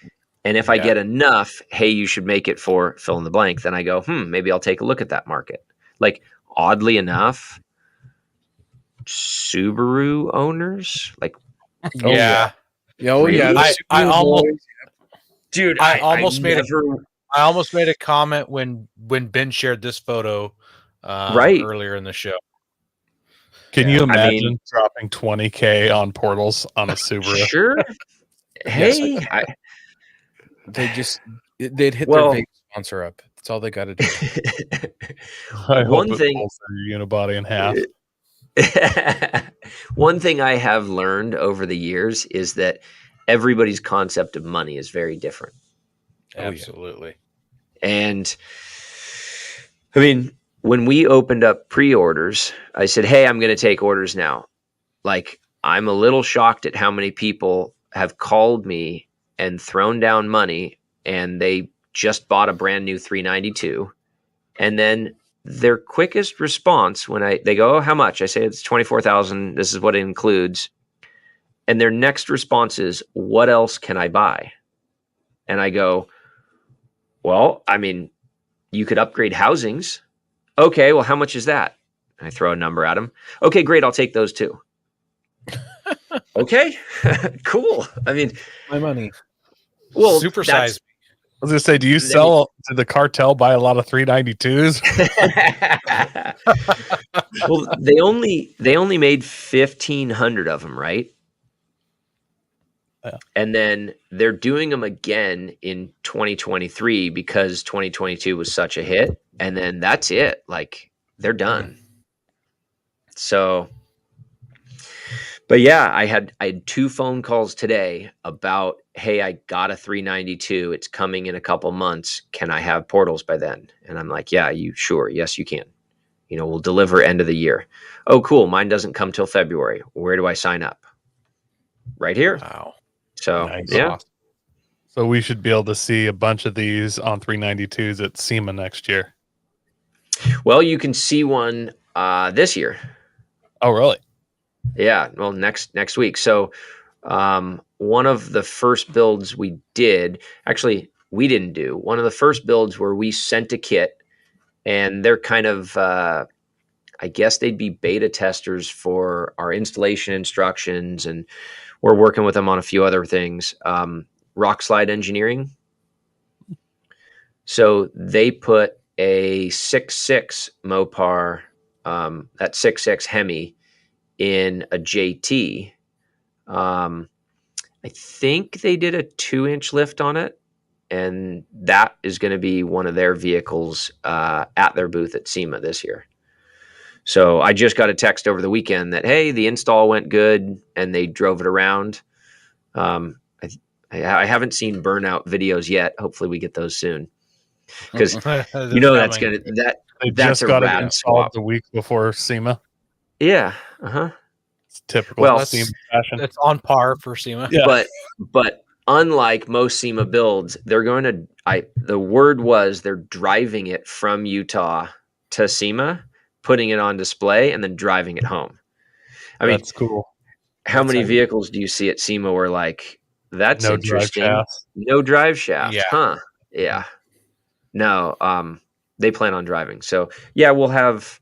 And if I get enough, hey, you should make it for fill in the blank, then I go, maybe I'll take a look at that market. Like, oddly enough, Subaru owners, like, I almost made a comment when Ben shared this photo earlier in the show. Can you imagine dropping $20,000 on portals on a Subaru? Sure. Hey, they'd hit their big sponsor up. That's all they got to do. One thing, pulls their unibody in half. One thing I have learned over the years is that everybody's concept of money is very different. Absolutely. And I mean, when we opened up pre-orders, I said, "Hey, I'm going to take orders now." Like, I'm a little shocked at how many people have called me and thrown down money, and they just bought a brand new 392, and then their quickest response when they go, "Oh, how much?" I say, "It's 24,000. This is what it includes." And their next response is, "What else can I buy?" And I go, "Well, I mean, you could upgrade housings." "Okay, well, how much is that?" I throw a number at them. "Okay, great. I'll take those too." Okay, cool. I mean, My money. well, Super that's size. I was gonna say, do you sell to the cartel? Buy a lot of 392s? well, they only made 1,500 of them, right? Yeah. And then they're doing them again in 2023 because 2022 was such a hit, and then that's it. Like, they're done. So, but yeah, I had 2 phone calls today about, "Hey, I got a 392. It's coming in a couple months. Can I have portals by then?" And I'm like, "Yeah, sure. Yes, you can. We'll deliver end of the year." "Oh, cool. Mine doesn't come till February. Where do I sign up?" "Right here." Wow. So, Nice. yeah. So we should be able to see a bunch of these on 392s at SEMA next year. Well, you can see one this year. Oh, really? Yeah, well, next week. So, one of the first builds we did, actually, we didn't do one of the first builds where we sent a kit, and they're kind of, I guess they'd be beta testers for our installation instructions, and we're working with them on a few other things. Rock Slide Engineering. So they put a 6.6 Mopar, that 6.6 Hemi, in a JT. I think they did a 2-inch lift on it, and that is going to be one of their vehicles at their booth at SEMA this year. So I just got a text over the weekend that, hey, the install went good, and they drove it around. I haven't seen burnout videos yet. Hopefully we get those soon, because that's gonna They that's just a got it rad installed swap. the week before SEMA. Yeah. It's typical Well, SEMA fashion. It's on par for SEMA. Yeah. But unlike most SEMA builds, they're going to. The word was they're driving it from Utah to SEMA, putting it on display, and then driving it home. I mean, That's cool. how many vehicles do you see at SEMA where, like, that's No drive interesting? shafts. No drive shaft, Yeah. huh? Yeah. No, they plan on driving. So yeah, we'll have.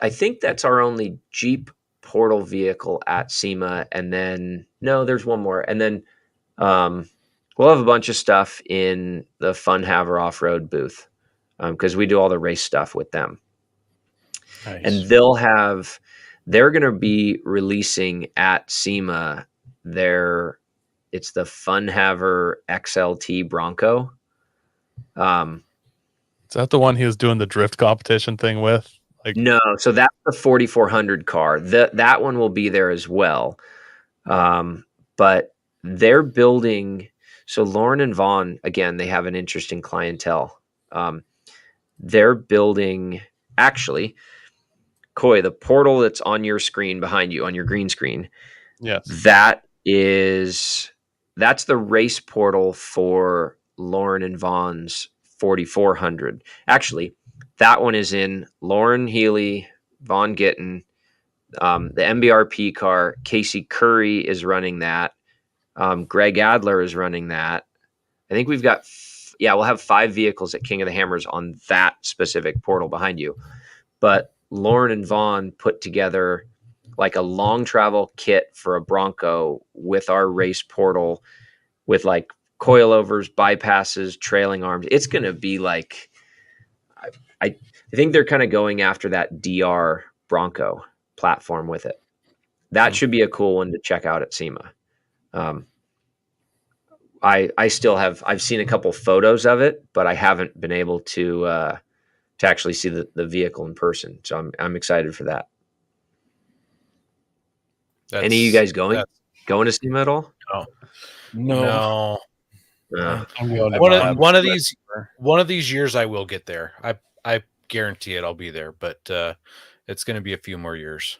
I think that's our only Jeep portal vehicle at SEMA, and then no, there's one more, and then we'll have a bunch of stuff in the Fun Haver off-road booth, because we do all the race stuff with them. Nice. And they're going to be releasing at SEMA it's the Fun Haver XLT Bronco. Is that the one he was doing the drift competition thing with? No, so that's the 4400 car. That one will be there as well. But they're building. So Lauren and Vaughn, again, they have an interesting clientele. They're building, actually, Coy, the portal that's on your screen behind you, on your green screen. Yes. That's the race portal for Lauren and Vaughn's 4400. Actually, that one is in Lauren Healy, Vaughn Gittin, the MBRP car. Casey Curry is running that. Greg Adler is running that. I think we've got, we'll have 5 vehicles at King of the Hammers on that specific portal behind you. But Lauren and Vaughn put together like a long travel kit for a Bronco with our race portal, with like coilovers, bypasses, trailing arms. It's going to be like, I think they're kind of going after that DR Bronco platform with it. That should be a cool one to check out at SEMA. I've seen a couple photos of it, but I haven't been able to actually see the vehicle in person. So I'm excited for that. Any of you guys going to SEMA at all? No. I'm going to one of these years I will get there. I guarantee it. I'll be there, but it's going to be a few more years.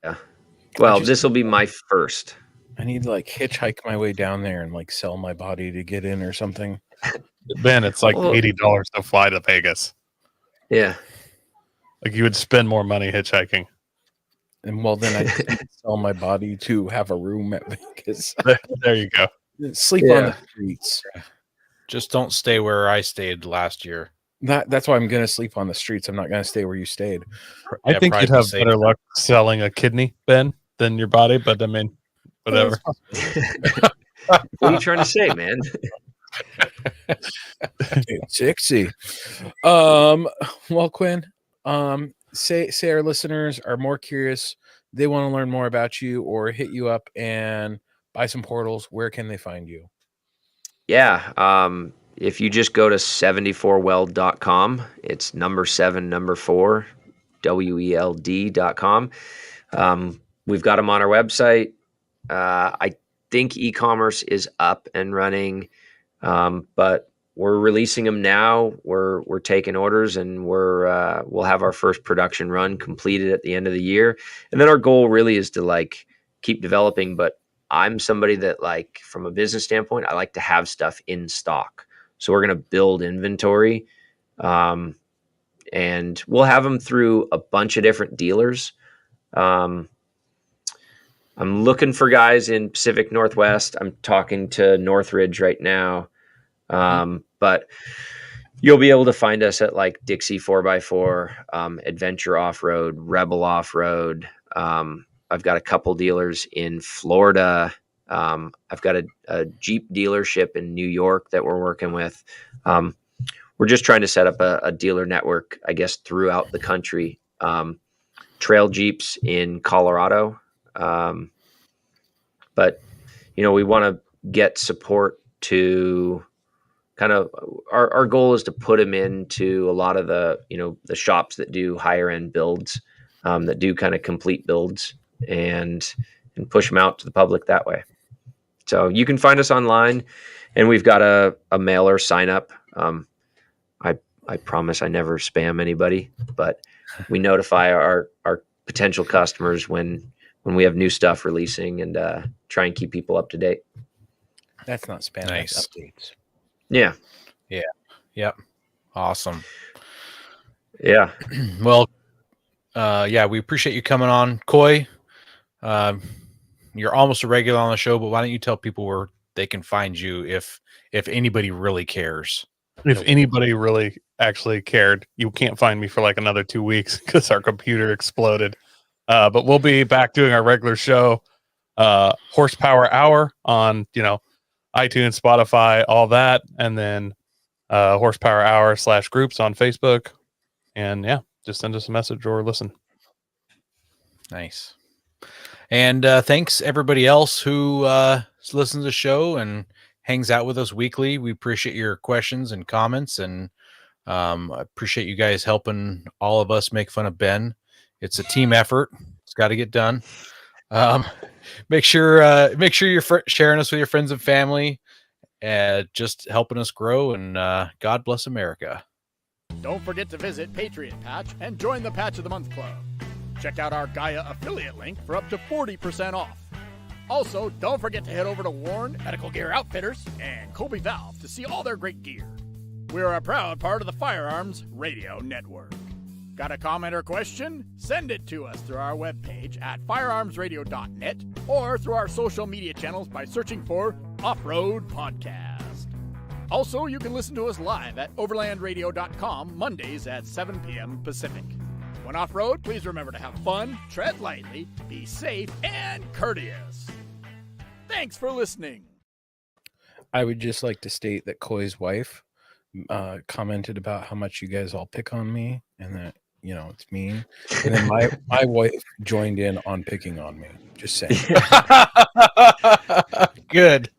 Yeah. Well, this will be my first. I need to like hitchhike my way down there and like sell my body to get in or something. Ben, it's like $80 to fly to Vegas. Yeah. Like you would spend more money hitchhiking. And well, then I sell my body to have a room at Vegas. There you go. Sleep on the streets. Just don't stay where I stayed last year. That's why I'm going to sleep on the streets. I'm not going to stay where you stayed. I think you'd have better luck selling a kidney, Ben, than your body. But I mean, whatever. What are you trying to say, man? It's sexy. Well, Quinn, say our listeners are more curious. They want to learn more about you or hit you up and buy some portals. Where can they find you? Yeah. If you just go to 74weld.com, it's number 7, number 4, WELD.com. We've got them on our website. I think e-commerce is up and running, but we're releasing them now. We're taking orders, and we'll have our first production run completed at the end of the year. And then our goal really is to like keep developing. But I'm somebody that, like, from a business standpoint, I like to have stuff in stock. So we're going to build inventory, and we'll have them through a bunch of different dealers. I'm looking for guys in Pacific Northwest. I'm talking to Northridge right now. But you'll be able to find us at like Dixie 4x4, Adventure Off-Road, Rebel Off-Road. I've got a couple dealers in Florida. I've got a Jeep dealership in New York that we're working with. We're just trying to set up a dealer network, I guess, throughout the country. Trail Jeeps in Colorado. But, you know, we want to get support to kind of, our goal is to put them into a lot of the, you know, the shops that do higher end builds, that do kind of complete builds, and push them out to the public that way. So you can find us online, and we've got a mailer sign up. I promise I never spam anybody, but we notify our potential customers when we have new stuff releasing, and try and keep people up to date. That's not spam. Nice. That's updates. Yeah. Yeah. Yep. Awesome. Yeah. Well, yeah, we appreciate you coming on, Coy. You're almost a regular on the show, but why don't you tell people where they can find you if anybody really cares? If anybody really actually cared, you can't find me for like another 2 weeks because our computer exploded. But we'll be back doing our regular show, Horsepower Hour, on, you know, iTunes, Spotify, all that, and then Horsepower Hour /groups on Facebook. And yeah, just send us a message or listen. Nice. And thanks everybody else who listens to the show and hangs out with us weekly. We appreciate your questions and comments, and I appreciate you guys helping all of us make fun of Ben. It's a team effort. It's got to get done. Make sure you're sharing us with your friends and family, and just helping us grow. And God bless America. Don't forget to visit Patriot Patch and join the Patch of the Month Club. Check out our Gaia affiliate link for up to 40% off. Also, don't forget to head over to Warren Medical Gear Outfitters and Colby Valve to see all their great gear. We're a proud part of the Firearms Radio Network. Got a comment or question? Send it to us through our webpage at firearmsradio.net or through our social media channels by searching for Off-Road Podcast. Also, you can listen to us live at overlandradio.com Mondays at 7 p.m. Pacific. When off-road, please remember to have fun, tread lightly, be safe, and courteous. Thanks for listening. I would just like to state that Coy's wife commented about how much you guys all pick on me, and that, you know, it's mean. And then my wife joined in on picking on me. Just saying. Good.